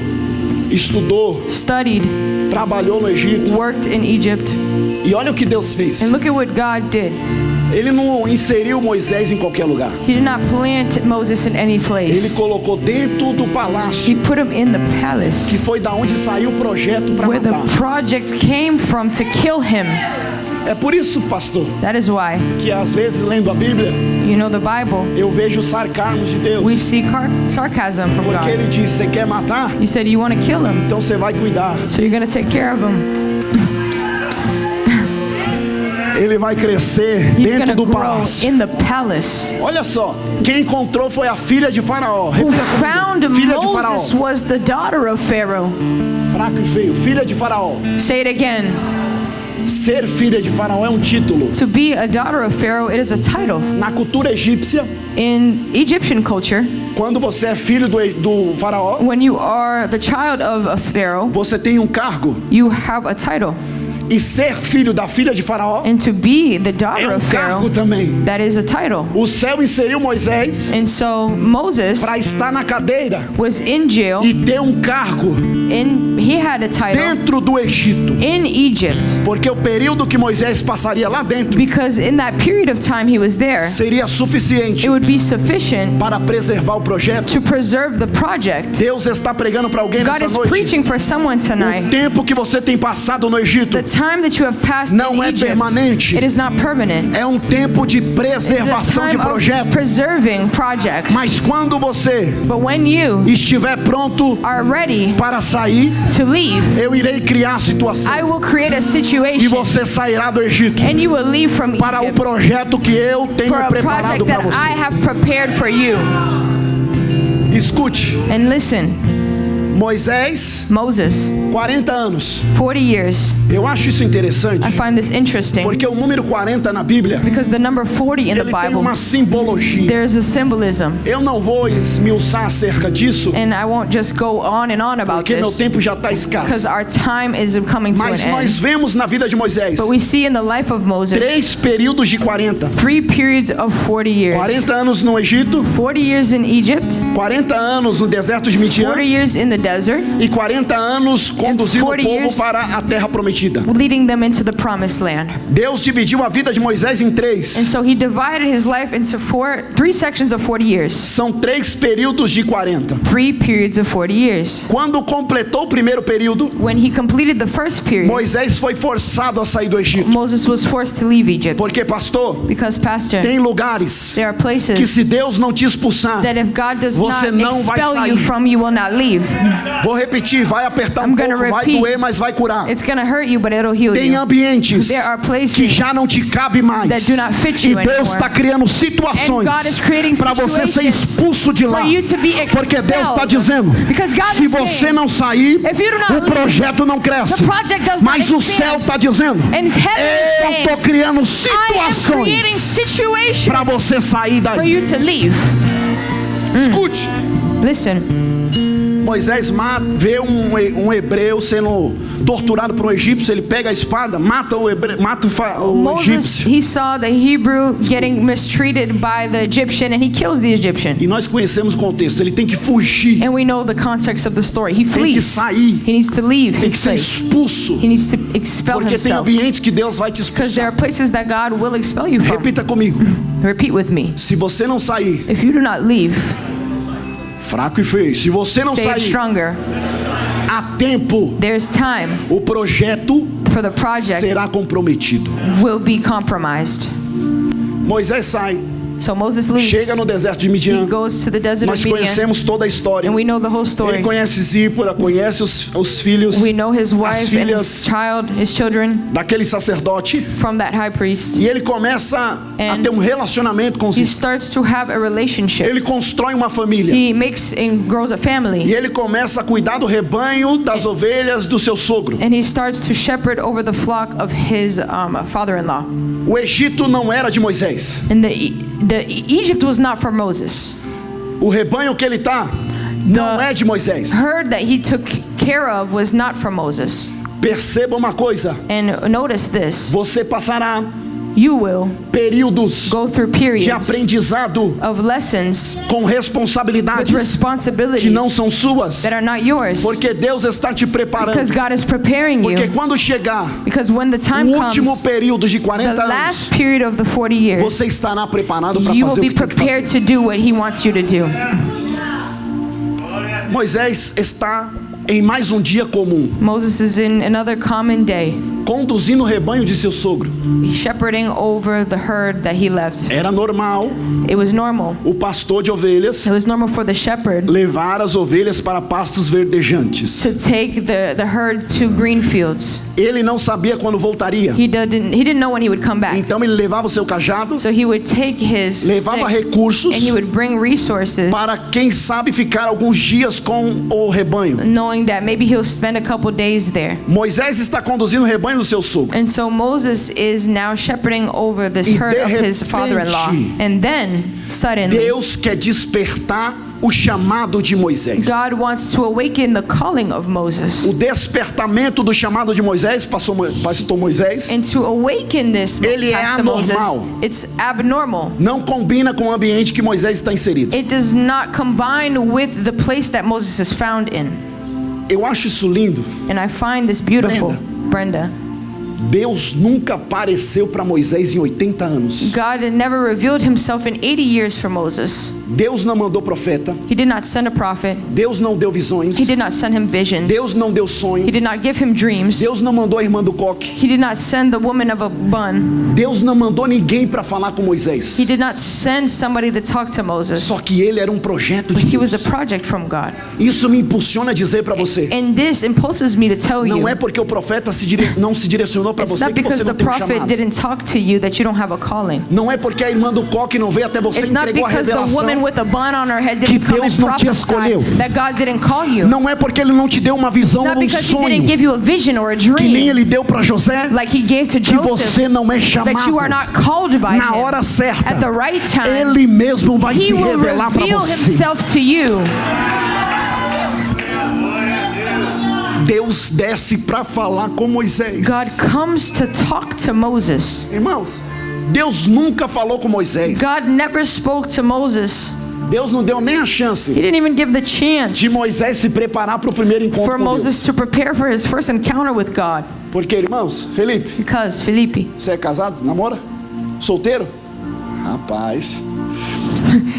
estudou, studied, trabalhou no Egito. worked in Egypt. E olha o que Deus fez. And look at what God did. Ele não inseriu Moisés em qualquer lugar. He did not plant Moses in any Ele place. colocou dentro do He palácio, put him in the que palace foi da onde saiu o projeto para where the matar. project came from to kill him. É por isso, pastor, That is why, que às vezes lendo a Bíblia, you know, the Bible, eu vejo os sarcasmos de Deus. we see sarcasm from Porque God. ele diz, você quer matar? He said, you want to kill him, Então você vai cuidar. so you're going to take care of him. Ele vai crescer He's going dentro to do grow palácio. in the palace. Olha só, quem encontrou foi a filha de Faraó. Who Repita found comigo. Filha de Faraó. Moses was the daughter of Pharaoh. Fraco e feio. Filha de Faraó. Say it again. Ser filha de Faraó é um título. To be a daughter of Pharaoh, it is a title. Na cultura egípcia, In Egyptian culture, quando você é filho do Faraó, when you are the child of a Pharaoh, você tem um cargo. you have a title. E ser filho da filha de Faraó And to be the é daughter um of cargo Pharaoh, também. that is a title. O céu inseriu Moisés And so Moses para estar na cadeira was in jail, e ter um cargo and he had a title dentro do Egito. in Egypt, Porque o período que Moisés passaria lá dentro because in that period of time he was there, seria suficiente it would be sufficient para preservar o projeto. to preserve the project. Deus está pregando para alguém God nessa is noite. preaching for someone O tonight. tempo que você tem passado no Egito The time that you have passed não in é Egypt, permanente. it is not permanent. É um tempo de It's a preservação de time of projeto. preserving projects. Mas quando você But when you estiver pronto are ready para sair, to leave, eu irei criar a situação I will create a e situation, você sairá do Egito and you will leave from para o Egypt projeto que eu tenho for a preparado project para that I você. have prepared for you. Escute, And listen, Moisés, Moses, 40 anos. 40 years. Eu acho isso interessante, I find this interesting porque o número 40 na Bíblia, because the number 40 in the ele tem Bible, uma simbologia. there's a symbolism. Eu não vou esmiuçar acerca disso, And I won't just go on and on about porque meu this tempo já está escasso. because our time is coming to an Mas nós end. vemos na vida de Moisés But we see in the life of Moses 3 períodos de 40. 3 periods of 40 years. 40 anos no Egito, 40 years in Egypt, 40 anos no deserto de 40 Midian years in the desert, e 40 anos conduzindo o 40 povo years para a terra prometida. leading them into the promised land. Deus dividiu a vida de Moisés em And 3. so he divided his life into 3 sections of 40 years. São 3 períodos de 40. 3 periods of 40 years. Quando completou o primeiro período, When he completed the first period, Moisés foi forçado a sair do Egito. Moses was forced to leave Egypt. Porque, pastor, Because, Pastor, tem lugares there are que places se Deus não te expulsar, that if God does você not não vai expel you sair. from, you will not leave. Vou repetir, vai apertar I'm um gonna pouco, vai repeat. doer, mas vai curar. It's going to hurt you, but it'll heal Tem you. ambientes There are places que já não te cabe mais. that do not fit E you Deus anymore. está criando situações And God is creating para você ser situations expulso de lá. for you to be Porque Deus está expelled. dizendo, Because God se is você saying, não sair, if you do not o leave, projeto não cresce. the project does Mas not o céu expand. está dizendo, And heaven is eu saying, estou criando I am creating situações situations para você sair for daí. you to leave. Escute, Listen, Moisés vê um hebreu sendo torturado por um egípcio, ele pega a espada, mata o Moses, egípcio. he saw the Hebrew getting mistreated by the Egyptian, and he kills the Egyptian. E nós conhecemos o contexto, ele tem que fugir, And we know the context of the story. He tem que flees. sair, He needs to leave tem que his ser place. expulso. He needs to expel Porque tem himself. ambientes que Deus vai te Because there are expulsar. places that God will expel you from. Repita comigo. Repeat with me. Se você não sair, If you do not leave, fraco e feio, se você não say it sair stronger. a tempo, There's time o projeto for the project será comprometido. will be compromised. Moisés sai, So Moses leaves. chega no deserto de He Midian. goes to the desert of Nós Midian, conhecemos toda a história. and we know the whole Ele story. conhece Zípora, conhece os filhos We know his as wife and his filhas his children daquele sacerdote. from that high priest. E ele começa a And ter um relacionamento com He Zípora. starts to have a relationship. Ele constrói uma família. He makes and grows a E family. ele começa a cuidar do rebanho das ovelhas do seu sogro. And he starts to shepherd over the flock of his father-in-law. O Egito não era de Moisés. And the Egypt was not for Moses. O rebanho que ele está não é de Moisés. Herd that he took care of was not for Moses. Perceba uma coisa. And notice this. Você passará you will períodos go through de periods aprendizado of lessons com with responsabilidades responsibilities que não são suas, that are not yours, porque Deus está te preparando. because God is preparing Porque you. quando chegar Because when the time o último comes, período de the 40 anos, last period of the 40 years, você estará preparado para you will fazer o be que tem que prepared fazer. to do what He wants you to do. Moisés está em mais um dia comum, Moses is in another common day, conduzindo o rebanho de seu sogro. shepherding over the herd that he left. Era normal It was normal. o pastor de ovelhas It was normal for the shepherd levar as ovelhas para pastos verdejantes. to take the herd to green fields. Ele não sabia quando voltaria, He didn't know when he would come back. então ele levava o seu cajado, So he would take his levava stick recursos and he would bring resources, para, quem sabe, ficar alguns dias com o rebanho. knowing that maybe he'll spend a couple days there. Moisés está conduzindo o rebanho do seu sogro. And so Moses is now shepherding over this E herd de of his father-in-law. repente, And then, suddenly, Deus quer despertar o chamado de Moisés. God wants to awaken the calling of Moses. O despertamento do chamado de Moisés, pastor Moisés, And to awaken this Ele é Pastor Moses, anormal. it's abnormal. não combina com o ambiente que Moisés está inserido. It does not combine with the place that Moses is found in. Eu acho isso lindo. And I find this beautiful. Brenda. Deus nunca apareceu para Moisés em 80 anos. God had never revealed himself in 80 years for Moses. Deus não mandou profeta. He did not send a prophet. Deus não deu visões. He did not send him visions. Deus não deu sonho. He did not give him dreams. Deus não mandou a irmã do coque. He did not send the woman of a bun. Deus não mandou ninguém para falar com Moisés. He did not send somebody to talk to Moses. Só que ele era um projeto But de he was a Deus. project from God. Isso me impulsiona a dizer para você. And this impulses me to tell you, Não é porque o profeta não se direcionou para it's você not que because você the não tem um prophet chamado. didn't talk to you that you don't have a calling. Não é porque a irmã do coque não veio até você e It's not entregou a because the revelação. woman with a bun on her head que didn't come Deus and não te prophesy escolheu. that God didn't call you. Não é porque ele não te deu uma visão It's not ou um because he sonho didn't give you a vision or a que nem dream ele deu para José, like he gave to que Joseph, você não é that chamado. you are not called by Na him. hora certa, At the right time, ele mesmo vai he se will revelar para reveal você. himself to you. Deus desce para falar com Moisés. God comes to talk to Moses. Irmãos, Deus nunca falou com Moisés. God never spoke to Moses. Deus não deu nem a He chance didn't even give the chance de Moisés se preparar para o primeiro encontro for com Moses Deus. to prepare for his first encounter with God. Porque, irmãos, Felipe, Because, Felipe, você é casado? Namora? Solteiro? Rapaz,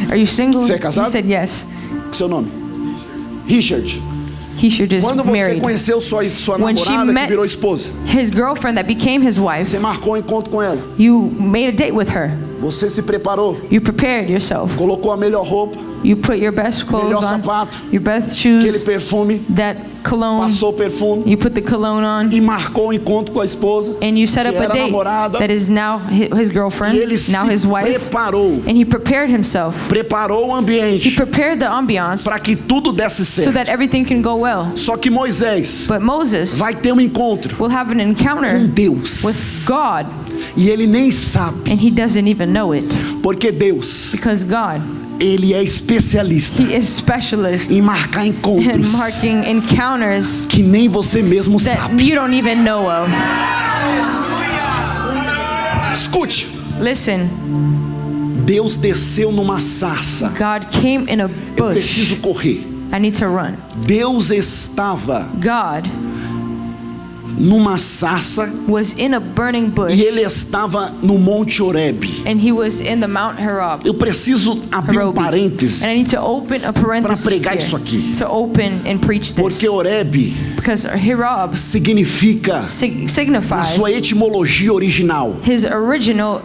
are you single? Você é casado? He said yes. seu nome? Richard. He should just Quando você married. conheceu sua When she namorada que met- virou esposa, His girlfriend that became his wife, você marcou um encontro com ela. you made a date with her. Você se preparou, You prepared yourself. colocou a melhor roupa, You put your best clothes melhor on, sapato, your best aquele shoes, perfume, that cologne. passou o perfume You put the cologne on, e marcou o encontro com a esposa. and you set que up a era date namorada, that is now his girlfriend, E ele now se his wife, preparou, and he prepared himself. preparou o He ambiente prepared the ambiance para que tudo desse so certo. that everything can go well. Só que Moisés But Moses vai ter um encontro will have an com encounter Deus with God, e ele nem sabe, and he doesn't even know it, porque Deus, because God, ele é especialista he is specialist em marcar in encontros marking encounters que nem você mesmo that sabe. you don't even know of. Escute, Listen, Deus desceu numa sarça. God came in a Eu bush. preciso correr. I need to run. Deus estava God numa sarça was in a burning bush, e ele estava no Monte Horebe. and he was in the Mount Horeb. Eu preciso abrir um Horeb. parêntese, And I need to open a parenthesis pregar here, isso aqui. to open and preach this, porque Horebe because Horeb significa, na signifies sua etimologia original, his original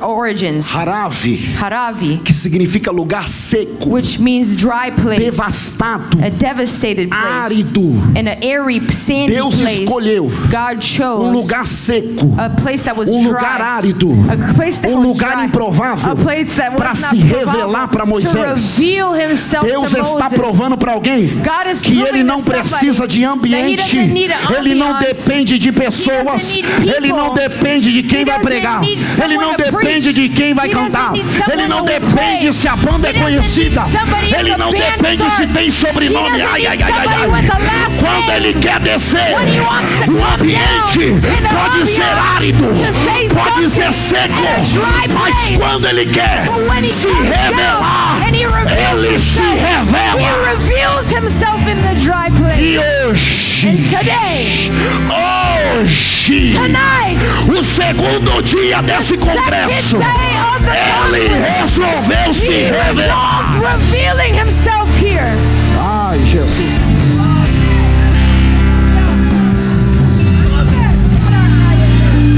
origins, Haravi, Haravi, que significa lugar seco, which means dry place, devastado, a devastated place, árido. in an airy, sandy Deus place. escolheu God chose lugar seco, a place that was lugar dry, árido, a place that was lugar dry, improvável, a place that para was se not revelar para probable, to Moisés. reveal himself Deus to está Moses. provando para alguém God is que ele proving não to somebody precisa de that he ambiente, doesn't need an ele não ambiance. depende de He pessoas, doesn't need people. ele não depende de quem He vai doesn't pregar, need ele someone não to depende preach. de quem vai He doesn't cantar, need someone ele não who will depende pray. se a banda é He doesn't conhecida, need somebody if ele the não band depende se starts. tem sobrenome. He doesn't Ai, need ai, ai, ai, somebody ai. with a last Quando name. ele quer descer, When he wants to O ambiente pode ser árido, pode ser seco, mas quando Ele quer se revelar, Ele se revela. He reveals himself in the dry place. E hoje, And today, tonight, o segundo dia desse congresso, second day of the Ele conference, resolveu se he revelar. resolved revealing himself here. Ai, Jesus.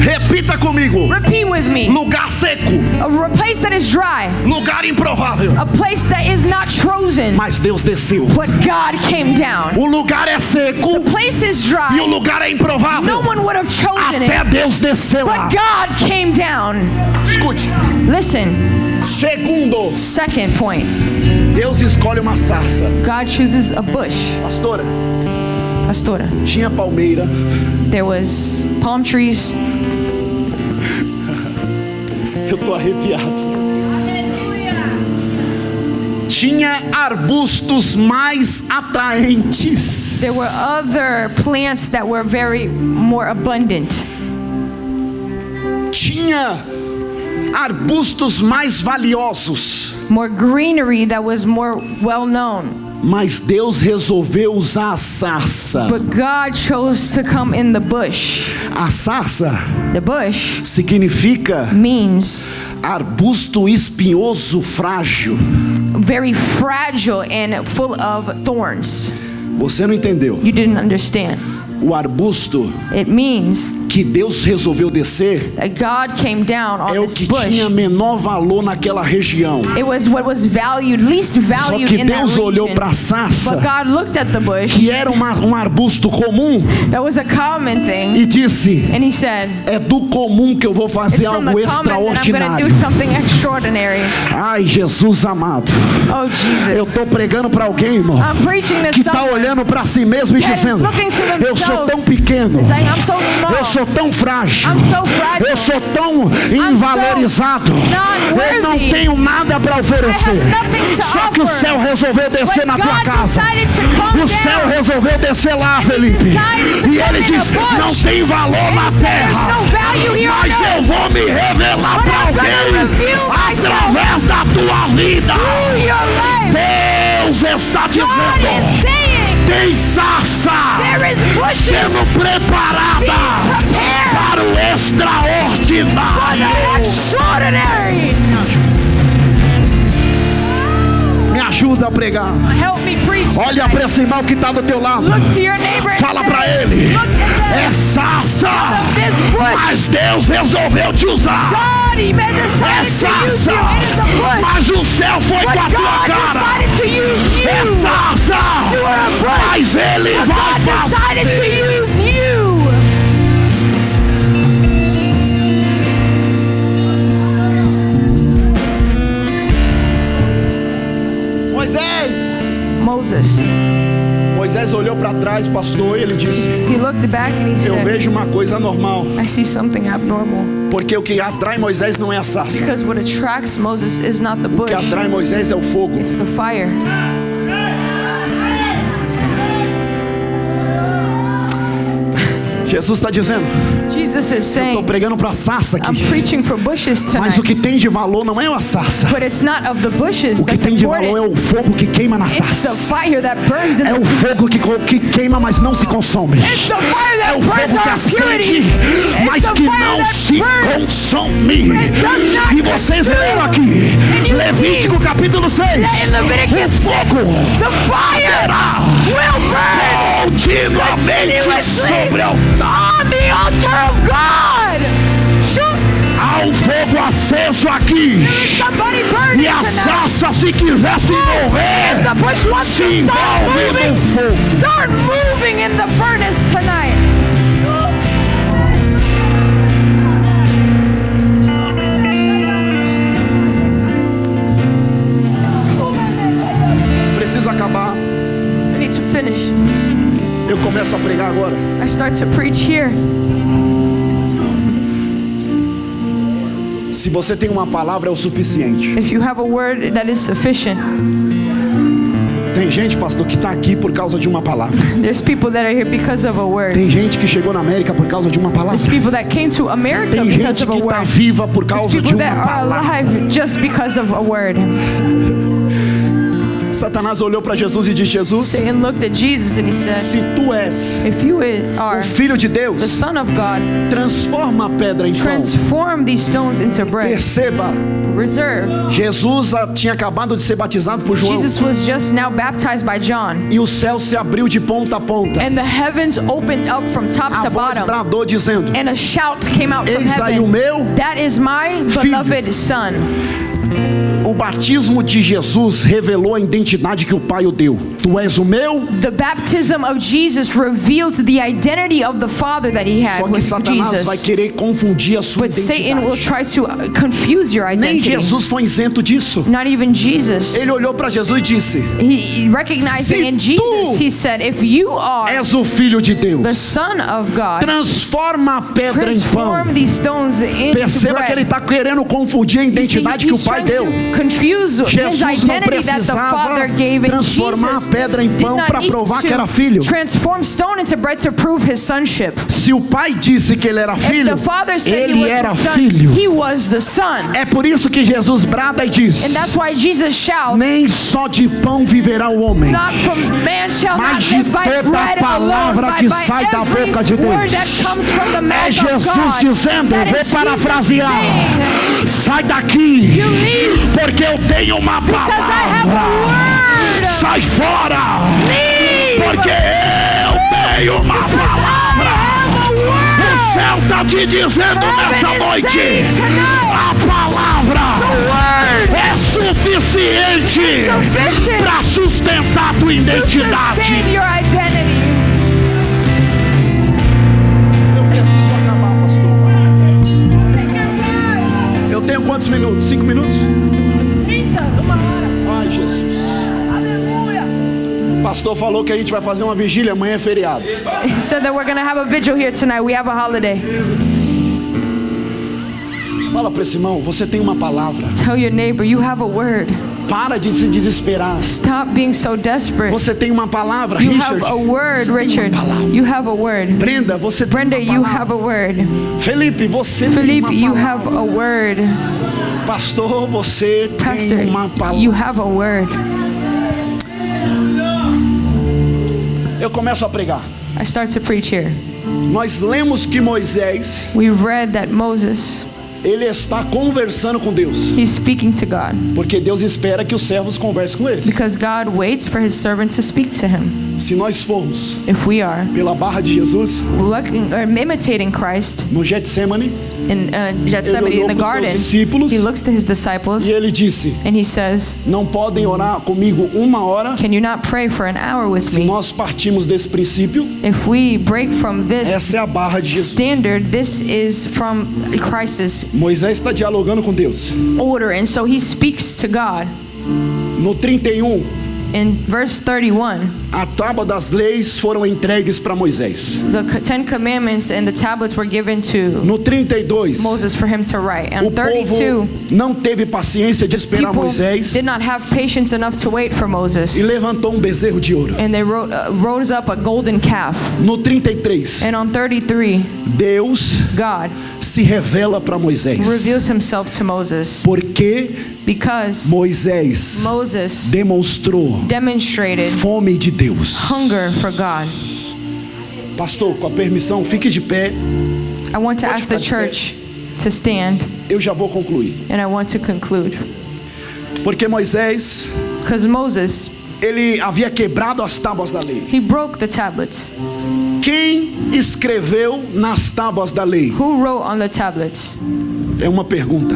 Repita comigo. Repeat with me. Lugar seco, A place that is dry, lugar improvável, a place that is not chosen, mas Deus desceu. but God came down. O lugar é seco The place is e o dry. lugar é improvável. No one would have chosen Até it, Deus descer lá. but God came down. Escute. Listen, Segundo, second point. Deus escolhe uma sarça. God chooses a bush. Pastora, Pastora. tinha palmeira, There was palm trees. eu tô arrepiado. Tinha arbustos mais atraentes. There were other plants that were very more abundant. Tinha arbustos mais valiosos. More greenery that was more well known. Mas Deus resolveu usar a sarça. But God chose to come in the bush. A sarça The bush significa means arbusto espinhoso frágil. very fragile and full of thorns. Você não entendeu? You didn't understand. O arbusto It means que Deus resolveu descer that God came down on é o this que bush. tinha menor valor naquela região. It was what was valued, least Só valued que in that Deus olhou region. para a sarça, But God looked at the bush. que era um arbusto comum, That was a common thing. e disse: And he said, é do comum que eu vou it's fazer from algo the common that I'm going to extraordinário. do something extraordinary. Ai, Jesus amado, Oh, eu Jesus. estou pregando para alguém, irmão, I'm preaching to que está someone olhando para si mesmo e that is dizendo: looking to eu sou tão themselves, pequeno, saying, I'm so small. eu sou tão frágil, I'm so fragile. eu sou tão invalorizado, eu não non-worthy. tenho nada para oferecer. I have nothing to Só que o offer. céu resolveu descer But na tua God casa. decided to come O céu down. resolveu descer lá, Felipe. decided to E come ele in diz: a bush. não tem valor na He said, there's terra, no value here on mas eu earth. vou me revelar But para I'm gonna alguém reveal myself através da tua vida. Through your life. Deus está God dizendo: is saying, tem sarça there is bushes sendo preparada being prepared para o for the extraordinário. extraordinary. Me ajuda a pregar. Help me preach. Olha tonight. para esse irmão que está do teu lado. Look to your neighbor and Fala say, para ele: look at é them. sarça, This bush. mas Deus resolveu te usar. God, he É decided to use sarça, you. It is a bush. mas o céu foi But com a tua God cara. decided to use you. É sarça, You are a bush. mas Ele But vai God decided to fazer. use you. Moisés olhou para trás, pastor, e ele disse: He looked back and he eu said, vejo uma coisa anormal, I see something abnormal. porque o que atrai Moisés não é a sarça, Because what attracts Moses is not the o que bush, atrai Moisés é o fogo. it's the fire. Jesus está dizendo: Jesus is estou saying, pregando para a sarça I'm aqui, preaching for bushes mas o tonight, que tem de valor não é a sarça, but it's not of the bushes o que that's tem de valor é important. o fogo que queima na It's the sarça. fire that burns in É the o fogo que queima, mas não se consome. It's the fire É that o burns fogo que our acende, impurities. mas It's the que fire não that se burns. consome. does not E vocês consume. leram aqui, And you Levítico capítulo 6. In Leviticus O 6, fogo the fire will burn continuamente sobre o altar. on the altar of God. Shoot. Há um fogo aceso aqui. Somebody burn E it a tonight. sarça, se quiser se envolver, The bush wants se to start envolve moving. no fogo. Start moving in the furnace tonight. Preciso acabar. I need to finish. Eu começo a pregar agora. I start to preach here. Se você tem uma palavra, é o suficiente. If you have a word that is sufficient, Tem gente, pastor, que está aqui por causa de uma palavra. There's people that are here because of a word. Tem gente que chegou na América por causa de uma palavra. There's people that came to America Tem because gente of a que está word. viva por There's causa de people uma that are palavra. alive just because of a word. Satanás olhou para Jesus e disse: Jesus, Satan looked at Jesus and he said, se tu és if you are o Filho de the Deus, Son of God, transforma a pedra em pão. transform these stones into bread. Perceba, Reserve. Jesus tinha acabado de ser batizado por João. Jesus was just now baptized by John. E o céu se abriu de ponta a ponta. And the heavens opened up from top A to voz bottom. bradou dizendo: And a shout came out from Eis aí o heaven. meu. That is my beloved Son. O batismo de Jesus revelou a identidade que o Pai o deu. Tu és o meu. The baptism of Jesus revealed the identity of the Father that he had Só que with Satanás vai Jesus. querer confundir a sua But Satan will identidade. try to confuse your Nem identity. Jesus foi isento disso. Not even Jesus. Ele olhou para Jesus e disse: He recognizing Se in Jesus, he said, if you are és o Filho de the Deus, Son of God, transforma a pedra em pão. transform these stones into Perceba que ele bread. está querendo confundir a You see, identidade que o he's Pai trying deu. to confuse his Jesus não identity that the precisava Father gave, and transformar a Jesus pedra em did pão not para need provar que era to filho. transform stone into bread to prove his sonship. Se o Pai disse que ele era If filho, the Father said he ele was era the Son, filho. he was the Son. É por isso que Jesus brada e diz: And that's why Jesus shouts, nem só de pão viverá o homem, not from man shall not mas de live by toda bread alone, palavra but que by sai da every boca de word Deus. that comes from the É mouth of Jesus God. dizendo, That vou is Jesus parafrasear: saying, sai daqui, you leave porque eu tenho uma because I have a palavra. word. Sai fora, Leave porque eu tenho uma palavra. O céu está te dizendo nessa Heaven is noite: saying tonight, a palavra é suficiente sufficient para sustentar a tua to identidade. sustain your identity. Eu preciso acabar, pastor. Eu tenho quantos minutos? 5 minutos? 30, uma hora. Ai, Jesus. Aleluia. O pastor falou que a gente vai fazer uma vigília, amanhã é feriado. He said that we're going to have a vigil here tonight. We have a holiday. Fala para esse irmão: você tem uma palavra. Tell your neighbor, you have a word. Para de se desesperar. Stop being so desperate. Você tem uma palavra, You Richard. have a word, Você tem Richard. uma palavra. You have a word. Brenda, você tem Brenda, uma you palavra. have a word. Felipe, você Felipe, tem you uma have palavra. a word. Pastor, você Pastor, tem uma palavra. you have a word. Eu começo a pregar. I start to preach here. Nós lemos que Moisés, We read that Moses, ele está conversando com Deus, he's speaking to God porque Deus espera que os servos conversem com ele. because God waits for his servant to speak to him. Se nós formos If we are pela barra de Jesus looking or imitating Christ no Getsemane, in Gethsemane in the olhou pros seus garden, discípulos he looks to his disciples e ele disse: and he says, não podem orar comigo uma hora. can you not pray for an hour with Se me? nós partimos desse princípio, If we break from this essa é a barra de Jesus. standard, this is from Christ's Moisés está dialogando com Deus. order, and so he speaks to God. No 31, In verse 31, a tábua das leis foram entregues para Moisés. the Ten Commandments and the tablets were given to No 32, Moses for him to write. o And 32, povo não teve paciência de esperar people Moisés did not have patience enough to wait for Moses, e levantou um bezerro de ouro. and they rose up a golden calf. No 33, And on 33, Deus God se revela para Moisés, reveals himself to Moses porque because Moisés Moses demonstrou demonstrated fome de Deus. hunger for God. Pastor, com a permissão, fique de pé. I want to Pode ask the ficar de pé. church to stand, Eu já vou concluir. and I want to conclude. Porque Moisés, Because Moses, ele havia quebrado as tábuas da lei. he broke the tablets. Quem escreveu nas tábuas da lei? Who wrote on the tablets? É uma pergunta.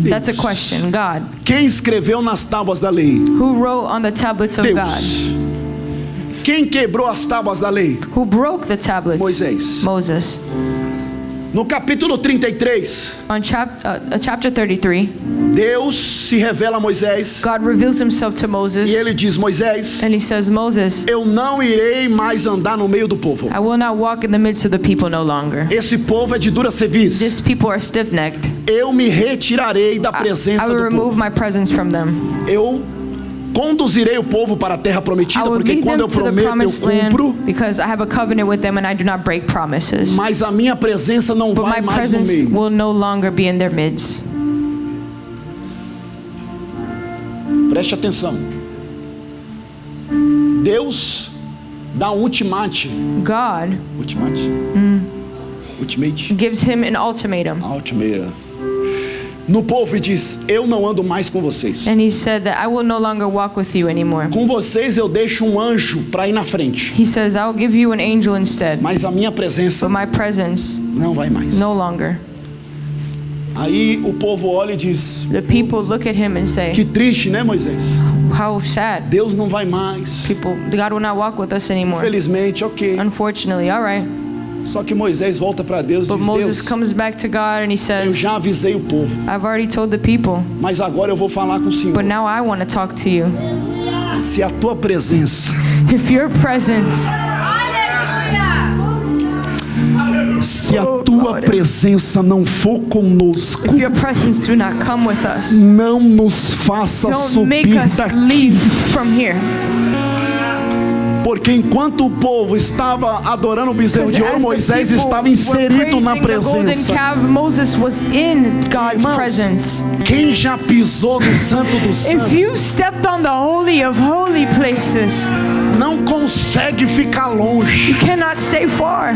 That's a question. God. Quem escreveu nas tábuas da lei? Who wrote on the tablets of God? Deus. Quem quebrou as tábuas da lei? Who broke the tablets? Moisés. Moses. No capítulo 33, On chapter 33, Deus se revela a Moisés God reveals himself to Moses, e ele diz: Moisés, and he says, Moses, eu não irei mais andar no meio do povo. I will not walk in the midst of the people no longer. Esse povo é de dura cerviz. These people are stiff-necked. Eu me retirarei da presença I will do remove povo. my presence from them. Eu conduzirei o povo para a terra I prometida, will porque lead quando them eu to the prometo eu promised land cumpro, because I have a covenant with them and I do not break promises. mas a minha presença não But vai my mais no presence meio. will no longer be in their midst. Preste atenção. Deus dá um ultimate. God Ultimate? gives him an ultimatum. Ultimate. No povo e diz: eu não ando mais com vocês. And he said that I will no longer walk with you anymore. Com vocês eu deixo um anjo para ir na frente. He says, I will give you an angel instead. Mas a minha presença But my presence, não vai mais. no longer. Aí o povo olha e diz: The people look at him and say, que triste, né, Moisés? how sad. Deus não vai mais. God will not walk with us anymore. Infelizmente, ok. Unfortunately, all right. Só que Moisés volta para Deus e But diz: Moses Deus, comes back to God and he eu says, já avisei o povo, I've already told the people, mas agora eu vou falar com o Senhor. but now I want to talk to you. Se a tua presença, If your presence, se a tua presença não for conosco, if your presence do not come with us, não nos faça don't make subir us daqui. leave from here. Porque enquanto o povo estava adorando o bezerro de Because ouro, as the Moisés people estava were inserido na praising the golden presença. calf, Moses was in God's Irmãos, presence. quem já pisou no Santo dos If Santos you stepped on the holy of holy places, não consegue ficar longe. you cannot stay far.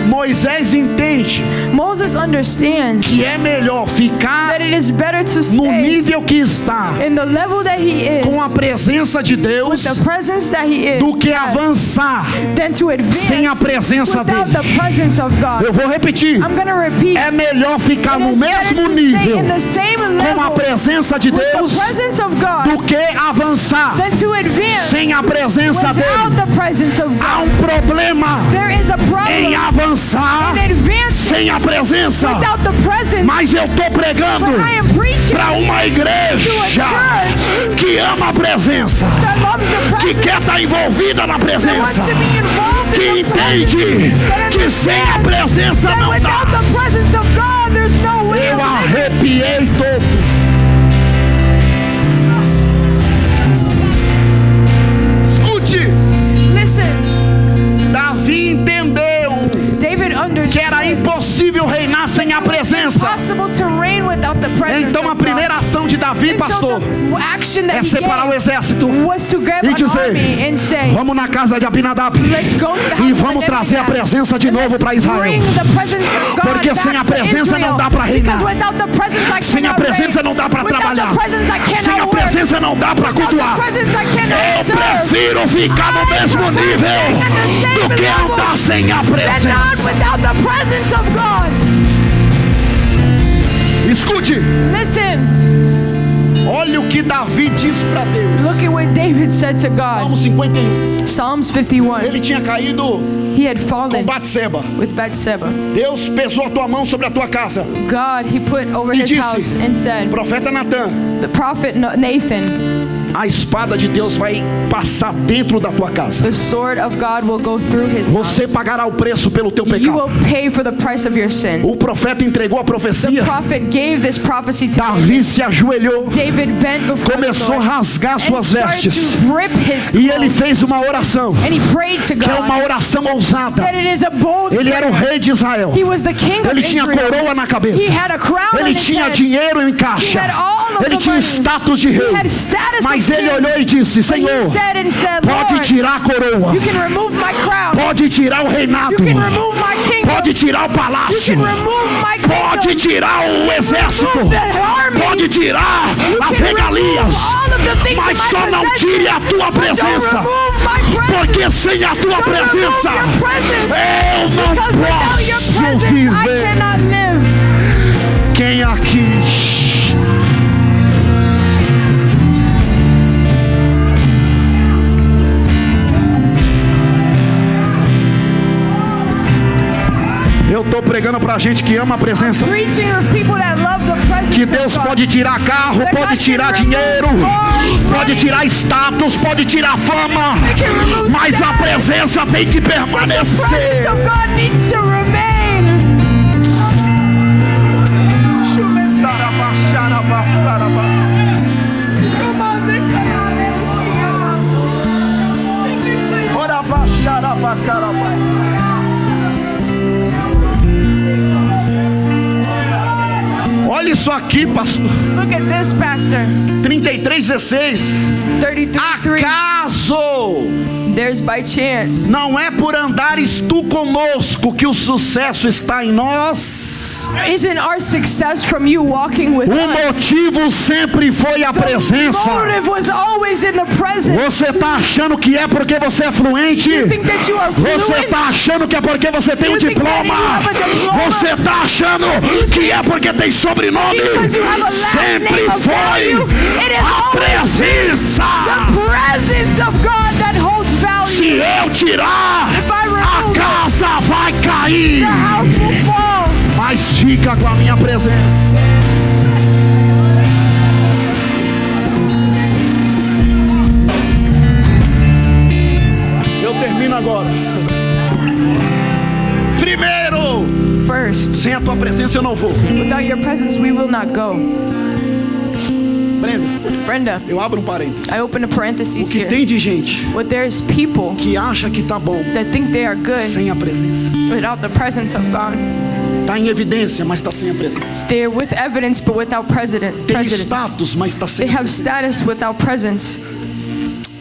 Moisés entende Moses understands que é melhor ficar that it is better to no stay nível que está, in the level that he is, com a presença de Deus, with the presence that he is, do que avançar than to sem a advance presença without dele. the presence of God. Eu vou repetir. I'm going to repeat. É melhor ficar It no is better mesmo to stay nível in the same com a level presença de with Deus the presence of God do que avançar than to advance sem a presença without dele. the presence of Há God. problema There is a em problem avançar in advancing sem a presença. without the presence. Mas eu estou pregando But I am preaching para uma igreja to a church que ama a presença, that loves the que presence, quer estar envolvida na that wants presença, to be involved que in the presence, entende that que sem a understands presença that não without dá. the presence of God, there's no way Eu of living. arrepiei todo. Escute, Listen, Davi entendeu David que understood era impossível reinar sem a presença. possible to reign without the presence Então a of God. primeira ação de Davi, And so pastor, the action that é he separar o gave exército was to grab e an dizer: army and say, vamos na casa de Abinadab let's go to the house e of vamos trazer a Abinadab. presença de And novo let's para Israel. bring the presence of God Porque back sem a to presença Israel. não dá para reinar. Because without the presence I Sem a cannot presença reign. não dá para Without trabalhar. the presence I cannot Sem a work. presença não dá para Without cultuar. the presence I cannot Eu serve. prefiro ficar no mesmo nível do que andar sem a And not presença. without the presence of God. Escute, Listen, olha o que Davi diz para Deus. look at what David said to Salmo God. 51. Psalms 51. Ele tinha caído He had com fallen Batseba. with Bathsheba. Deus pesou a tua mão sobre a tua casa. God, he put over E his disse, house and said, Profeta Natan, the prophet Nathan, a espada de Deus vai passar dentro da tua casa. the sword of God will go through his Você house. pagará o preço pelo teu You pecado. will pay for the price of your sin. O profeta entregou a The profecia. prophet gave this prophecy to Davi se ajoelhou, David bent before começou the a Lord rasgar and suas started vestes. to rip his E ele clothes. fez uma oração, And he prayed to que é uma God oração ousada. that it is a bold Ele era o prayer. rei de Israel. He was the king of Ele tinha Israel. coroa na cabeça. He had a crown on Ele his tinha head. dinheiro em caixa. He had all of Ele the tinha money. status de He rei. had status Mas of ele king. olhou e disse: But he Senhor, said and said, pode Lord, tirar a coroa. you can remove my crown. Pode tirar o reinado. You can remove my kingdom. Pode tirar o You palácio. can remove my Pode kingdom. tirar o exército. Remove the armies. Pode tirar You as can regalias. remove all of the things Mas in my só não possession. tire a tua But don't presença. remove my presence. Porque sem a tua Don't presença, remove your presence. eu não Because without your posso presence, I viver. cannot live. Quem aqui? Eu estou pregando pra gente que ama a presença. Preaching of people that love the presence Que of Deus God. pode tirar carro, That pode God tirar can dinheiro, remove all pode money. tirar status, pode tirar fama, He can remove mas a status. presença tem que The presence permanecer. of God needs to remain. Come on, Olha isso aqui, pastor. Look at this, Pastor. 33:16. 33:3. Acaso There's by chance. não é por andares tu conosco que o sucesso está em nós? Isn't our success from you walking with O us? motivo sempre foi a The presença. motive was always in the presence. Você está achando que é porque você é fluente? You think that you are Você fluent? está achando que é porque você tem um You think that diploma? you have a diploma? Você está achando que é porque tem sobrenome? Because you have a last Sempre name of foi value? It is a always presença. the presence of God that holds value. Se eu tirar, If I a remove it, casa vai cair, the house will fall. mas fica com a minha presença. Eu termino agora. Primeiro, First, sem a tua presença eu não vou. without your presence, we will not go. Brenda, Brenda, eu abro um parênteses. I open a O parenthesis que here. tem de gente What there's people que acha que tá bom that think they are good sem a presença. without the presence of God. Tá em evidência, mas tá sem a presença. They're with evidence but without Tem presence. status, mas tá sem They a have presença. status without presence.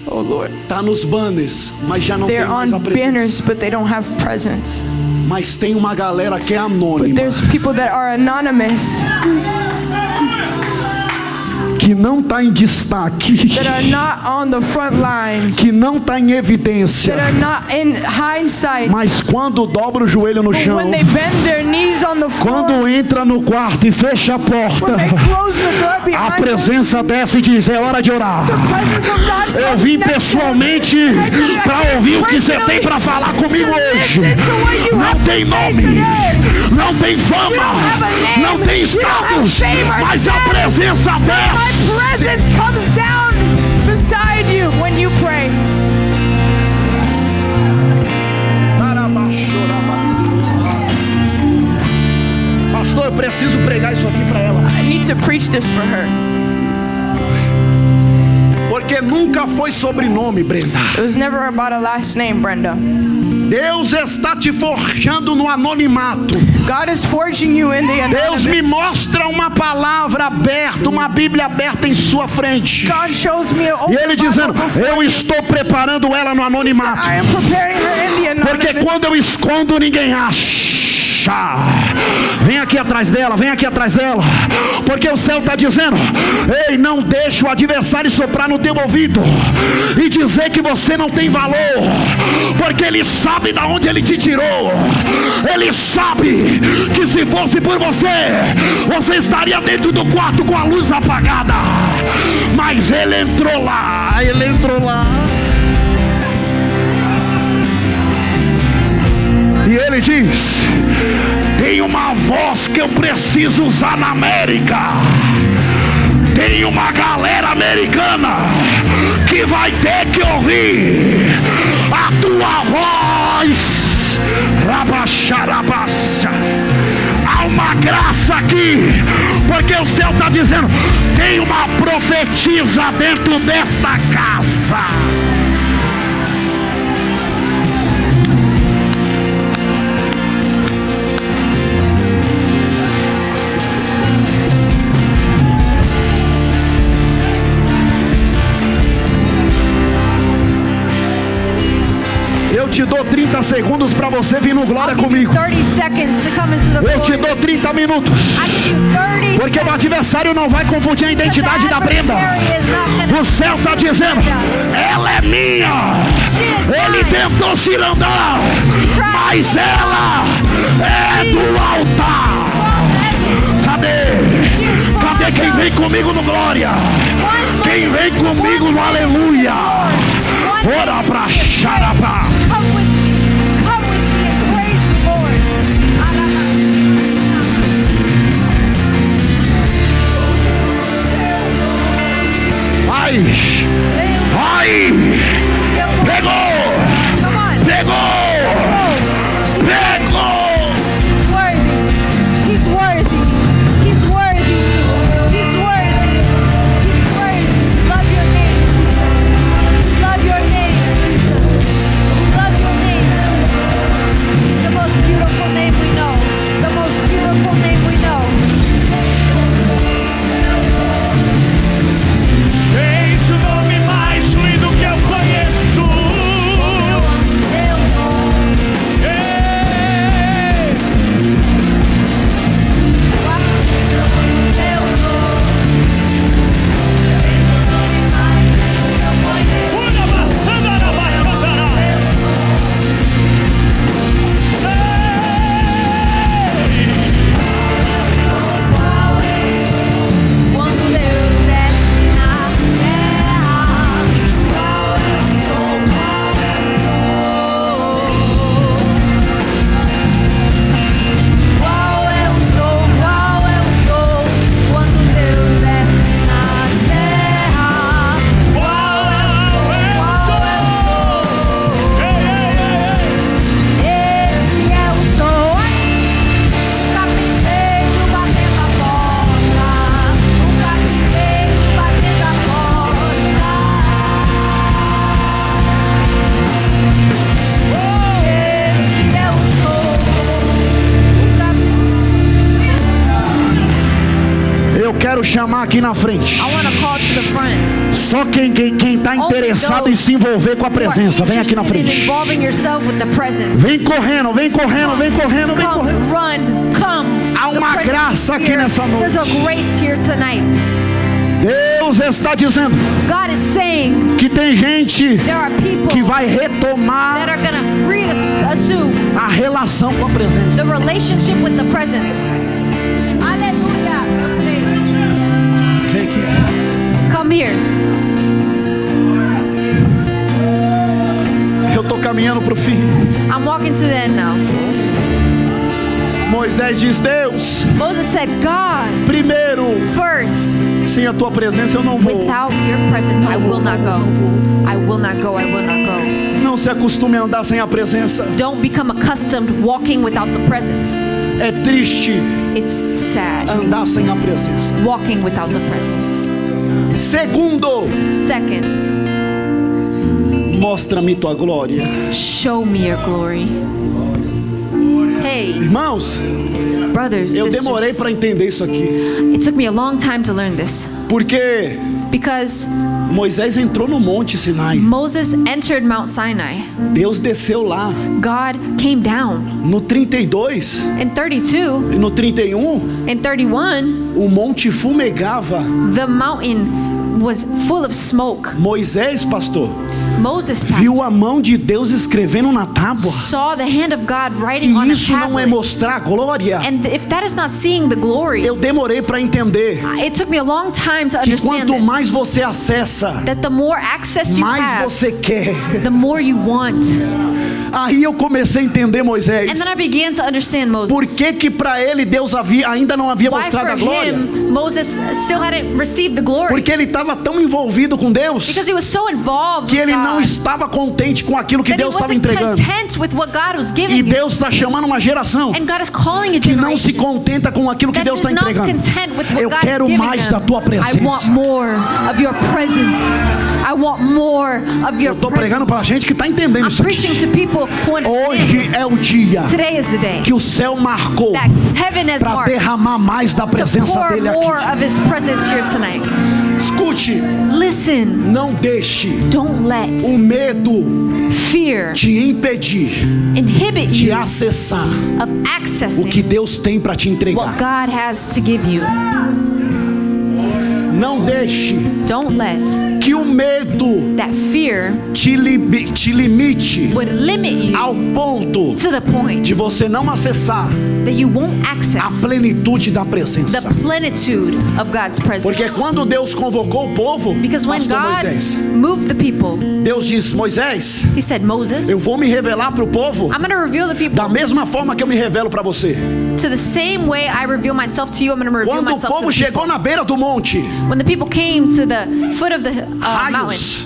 Oh Lord. Tá nos banners, mas já não tem They're mais a on presença. banners but they don't have presence. Mas tem uma galera que é But anônima, there's people that are anonymous, que não tá em destaque, that are not on the front lines, que não tá em evidência, that are not in hindsight. mas quando dobra o joelho no But chão, when they bend their knees on the floor, quando entra no quarto e fecha a porta, when they close the door a behind them, presença desce e diz: é hora de orar. the presence of God Eu comes vim next to them. pessoalmente para ouvir o que você tem para falar comigo hoje. Listen to what you Não have to tem say nome, today. não tem fama, have a name, não tem you don't have status, fame or mas a status. presença My desce. presence comes down beside you when you pray. Pastor, eu preciso pregar isso aqui para ela, I need to preach this for her. porque nunca foi sobrenome, Brenda. It was never about a last name, Brenda. Deus está te forjando no anonimato. God is forging you in the Deus me anonymous. mostra uma palavra aberta, uma Bíblia aberta em sua frente. God shows me an E open Ele Bible dizendo: before eu you. estou preparando ela no anonimato. I am preparing her in the Porque anonymous. quando eu escondo, ninguém acha. Vem aqui atrás dela, vem aqui atrás dela. Porque o céu está dizendo: ei, não deixe o adversário soprar no teu ouvido e dizer que você não tem valor. Porque ele sabe de onde ele te tirou. Ele sabe que se fosse por você, você estaria dentro do quarto com a luz apagada. Mas ele entrou lá, ele entrou lá. E ele diz: tem uma voz que eu preciso usar na América. Tem uma galera americana que vai ter que ouvir a tua voz. Rabaxarabaxa. Há uma graça aqui, porque o céu está dizendo: tem uma profetisa dentro desta casa. Eu te dou 30 segundos para você vir no glória I'll give you comigo. 30 seconds to come into the Eu te glory. dou 30 minutos. I give you 30 Porque o adversário não vai confundir a identidade da Brenda. O céu está dizendo: ela é minha. Ele tentou se andar, mas ela é do altar. Cadê? Cadê quem vem comigo no glória? Quem vem comigo no aleluia? Ora pra xarapá. Come with me and praise the Lord. Ai, ai, pegou, Come on. pegou, pegou. He's worthy. He's worthy. He's worthy. He's worthy. He's worthy. Love your name, Jesus. Love your name, Jesus. chamar aqui na frente. I want to call to the front. Só quem está interessado em se envolver com a presença, vem aqui na frente. Involving yourself with the presence. Vem correndo, vem correndo, vem correndo, vem Come, correndo. run, come. Há The uma presence graça is aqui here. nessa noite. There's a grace here tonight. Deus está dizendo God is saying que tem gente there are people que vai that retomar are gonna reassume a relação com a presença. the relationship with the presence. Hallelujah. Okay. Vem aqui. Come here. Eu estou caminhando para o fim. I'm walking to the end now. Moisés diz: Deus, Moses said, God, primeiro, first, sem a tua presença eu não vou. without your presence, I will not go. I will not go. I will not go. Não se acostume a andar sem a presença. Don't become accustomed walking without the presence. É triste It's sad andar sem a presença. walking without the presence. Segundo, Second, mostra-me tua glória. show me your glory. Hey, Irmãos, brothers, eu demorei sisters, para entender isso aqui. it took me a long time to learn this Porque because Moisés entrou no Monte Sinai. Moses entered Mount Sinai. Deus desceu lá. God came down. No 32 In 32, e no 31, in 31, o monte fumegava. the mountain was full of smoke. Moisés, pastor, Moses viu pastor, a mão de Deus escrevendo na tábua. saw the hand of God writing on E a isso não é tablet. mostrar a glória. And if that is not seeing the glory, Eu demorei para entender it took me a long time to que understand quanto this. mais você acessa, That the more access you mais have, você quer. the more you want. Aí eu comecei a entender Moisés. And then I began to understand Moses. Por que que para ele Deus ainda não havia Why mostrado for a glória? him Moses still hadn't received the glory? Porque ele estava tão envolvido com Deus Because he was so involved que with ele não God estava contente com aquilo que that he Deus estava wasn't entregando. content with what God was E giving him. Deus está chamando uma geração And God is calling a que não se generation contenta com aquilo que that Deus is está not entregando. content with what Eu God quero is giving mais them. da tua I presença. want more of your presence. I want more of your Eu estou presence. pregando para a gente que está entendendo I'm isso aqui. preaching to people who understand Hoje this. é o dia Today is the day que o céu marcou that heaven has para marked derramar mais da to presença pour dele more aqui. of His presence here tonight. Escute, Listen, não deixe don't let o medo fear te impedir inhibit de you acessar of o accessing que Deus tem para te what entregar. God has to give you. Não deixe Don't let que o medo that fear te limite would limit you ao ponto to the point de você não acessar that you won't a access plenitude da the presença. plenitude of God's Porque presence. quando Deus convocou o povo, Because when pastor God Moisés, moved the people, Deus disse: Moisés, He said, Moses, eu vou me revelar para o povo I'm going to reveal the people da mesma forma que eu me revelo para você. to the same way I reveal myself to you. I'm going to reveal Quando o myself to povo the chegou people. na beira do monte, When the people came to the foot of the mountain, raios,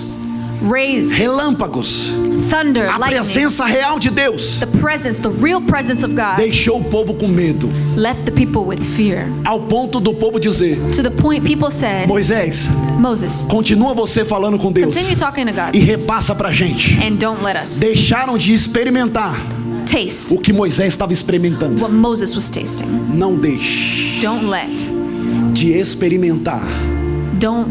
rays, relâmpagos, thunder, a lightning, presença real de Deus the presence, the real presence of God deixou o povo com medo, left the people with fear. ao ponto do povo dizer: To the point people said, Moisés, Moses, continua você falando com Deus continue talking to God e repassa pra gente. and don't let us Deixaram de experimentar taste o que Moisés estava experimentando. what Moses was tasting. Não deixe Don't let, de experimentar don't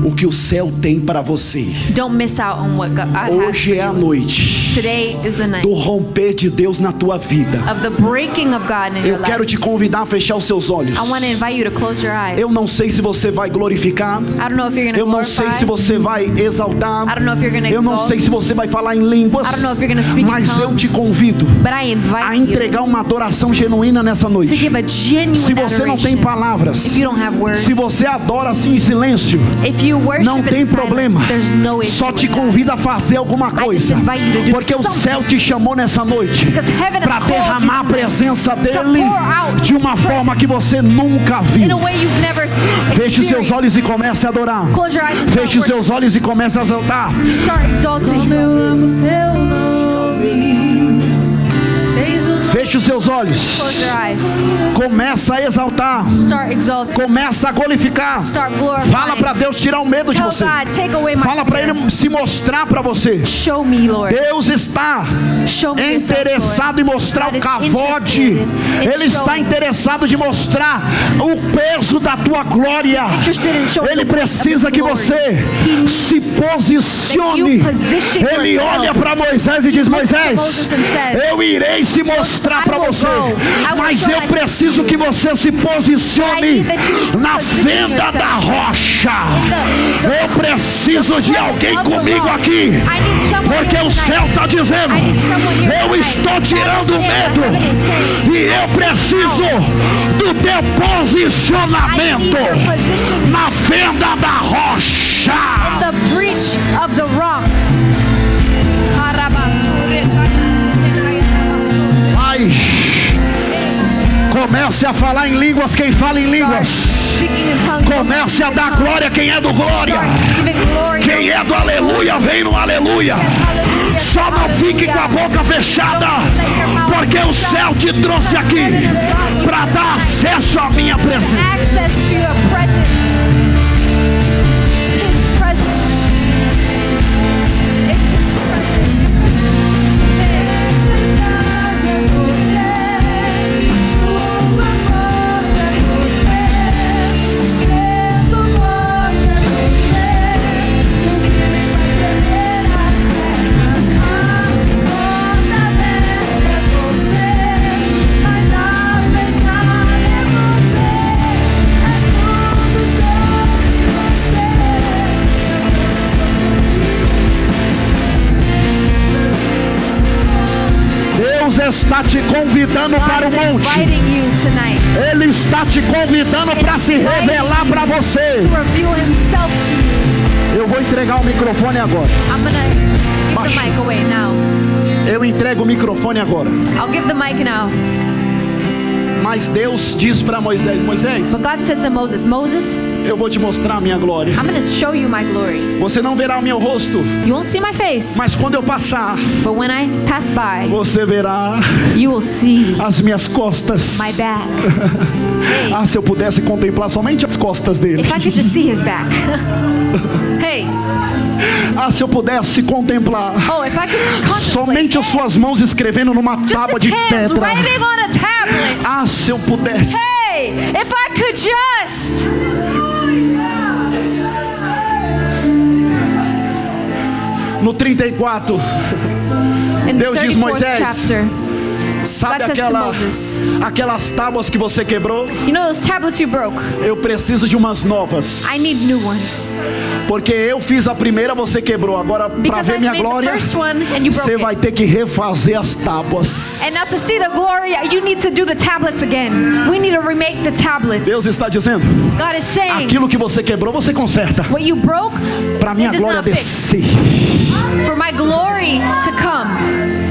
o que o céu tem para você. don't miss out on what God has Hoje for é a you. noite Today is the night do romper de Deus na tua vida. of the breaking of God in your Eu quero life. te convidar a fechar os seus olhos. I want to invite you to close your eyes. Eu não sei se você vai glorificar. I don't know if you're going to Eu não sei glorify. se você vai exaltar. I don't know if you're going to Eu não exalt. sei se você vai falar em línguas. I don't know if you're going to speak in Mas eu tongues. te convido But I a invite you entregar uma adoração genuína nessa to noite. give a genuine Se você não tem adoration. palavras, If you don't have words, se você adora assim em silêncio, if you worship não in tem silence, problema. there's no issue Só te with that. convido a fazer alguma coisa. invite you to do Porque o something. céu te chamou nessa noite Because heaven has para called you derramar a tonight presença dele pour out de uma His forma que você nunca viu. in a way you've never seen. Feche os seus olhos e comece a adorar. Close your eyes and Feche os start seus olhos e comece a exaltar. worshiping. Start exalting. Eu amo seu nome. Tens o nome Feche os seus olhos. Close your eyes. Começa a exaltar. Start exalting. Começa a glorificar. Start glorifying. Fala para Deus tirar o medo de Tell você. God, take away my Fala para fear. Ele se mostrar para você. Show me, Lord. Deus está Show me yourself, interessado Lord. em mostrar God o is cavode. interested in Ele está showing. interessado de mostrar o peso da tua glória. Interested in showing Ele the weight precisa of que His glory. você He se needs posicione. that you position Ele yourself. olha para Moisés e diz: looks to Moisés, Moses and says, eu irei se mostrar I para will você, go. I will mas show eu myself preciso to que you. você se But I posicione need that you na position fenda yourself da rocha. the Eu preciso de alguém of the comigo rock. aqui, I need someone porque here o tonight. céu está dizendo: I need someone here eu tonight. estou God tirando is o saying, medo heaven is saying, e eu preciso do teu I need posicionamento your position na fenda da rocha. in the breach of the rock. Ai, comece a falar em línguas quem fala em Start línguas. speaking in tongues. Comece a dar glória a quem é do glória. Start giving glory. Quem é do aleluia, vem no aleluia. Hallelujah. Só não fique com a boca fechada, porque o céu te trouxe aqui para dar acesso à minha presença. Access to your presence. His presence. It's His presence. Deus está te convidando para o God is monte. inviting you tonight Ele está te convidando para se revelar para você. to reveal Himself to you. Eu vou entregar o microfone agora. I'm gonna give Baixo. the mic away now. Eu entrego o microfone agora. I'll give the mic now. Mas Deus diz para Moisés: Moisés, But God said to Moses, Moses, eu vou te mostrar a minha glória. I'm gonna show you my glory. Você não verá o meu rosto, You won't see my face, mas quando eu passar, but when I pass by, você verá you will see as minhas costas. my back. Hey, Ah, se eu pudesse contemplar somente as costas dele. if I could just see His back. Hey, Ah, se eu pudesse contemplar oh, if I could just contemplate somente as suas mãos escrevendo numa tábua just de His hands pedra. writing on a tablet. Ah, se eu pudesse. Hey, if I could just. No 34, In the Deus diz, 34th Moisés, chapter, sabe God says to Moses, aquelas tábuas que você quebrou? you know those tablets you broke? Eu preciso de umas novas. I need new ones. Porque eu fiz a primeira, você quebrou. Agora, para Because ver I minha made the glória, first one and you broke você vai it. ter que refazer as tábuas. And now to see the glory, you need to do the tablets again. We need to remake the tablets. Deus está dizendo: God is saying, aquilo que você quebrou, você conserta. what you broke, Para minha it does glória not fix. descer. For my glory to come.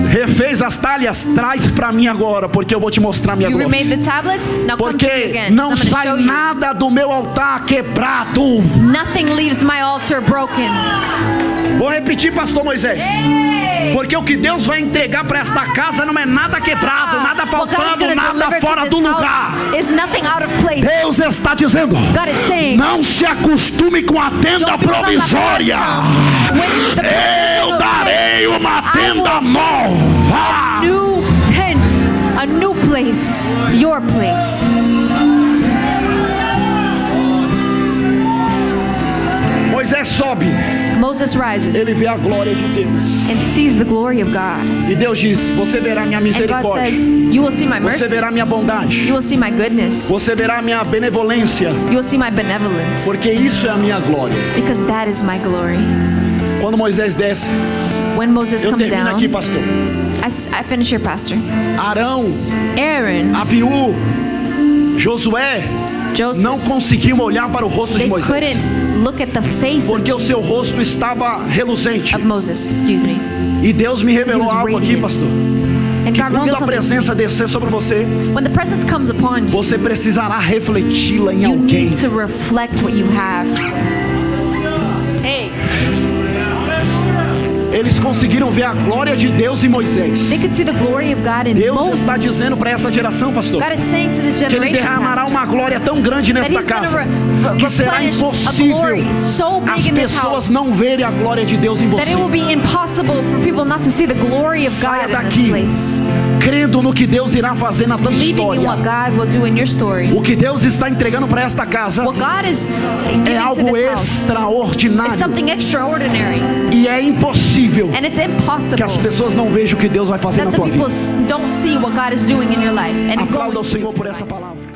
Refez as talhas, traz para mim agora, porque eu vou te mostrar minha You glória. remade the tablets, now come to me Porque again. não 'cause I'm sai gonna show you. nada do meu altar quebrado. Nothing leaves my altar broken. Vou repetir, pastor Moisés. Porque o que Deus vai entregar para esta casa não é nada quebrado, nada What God's faltando, gonna nada deliver to fora this do house lugar. is nothing out of place. Deus está dizendo: God is saying, não se acostume com a tenda don't become provisória. accustomed with the Eu provisional darei uma I tenda will nova. new tent, a new place, your place. Moisés sobe, Moses rises ele vê a glória de Deus. and sees the glory of God. E Deus diz: você verá minha And God misericórdia, says, you will see my você mercy, verá minha bondade, you will see my goodness, você verá minha benevolência, you will see my benevolence, porque isso é a minha glória. because that is my glory. Quando Moisés desce, When Moses eu comes termino down, aqui, pastor. I finish here, Pastor. Arão, Aaron, Abiú, Josué Joseph, não conseguiam olhar para o rosto de they Moisés, couldn't look at the face of porque o seu Jesus, rosto estava reluzente. of Moses, excuse me. E Deus me revelou He was algo aqui, radiant. pastor. And Que God quando reveals a something. presença descer sobre você, When the presence comes upon you, você precisará refleti-la em you alguém. need to reflect what you have. Hey, Eles conseguiram ver a glória de Deus em Moisés. They could see the glory of God in Deus Moses. está dizendo para essa geração, pastor, God is saying to this que Ele generation, derramará pastor, uma glória tão grande that nesta He's casa going to que será replenish a impossível glory so as big in this pessoas house não verem a glória de Deus em that it will você. be impossible for people not to see the glory of Saia God in daqui this place. crendo no que Deus irá fazer na tua Believing in what história. God will do in your story. O que Deus está entregando para esta casa What God is é giving to algo this house is extraordinário something extraordinary, e é impossível and it's que as impossible pessoas não vejam o que Deus vai fazer that na the tua people vida. don't see what God is doing in your life. And it Aplauda going ao to Senhor in por your essa life. palavra.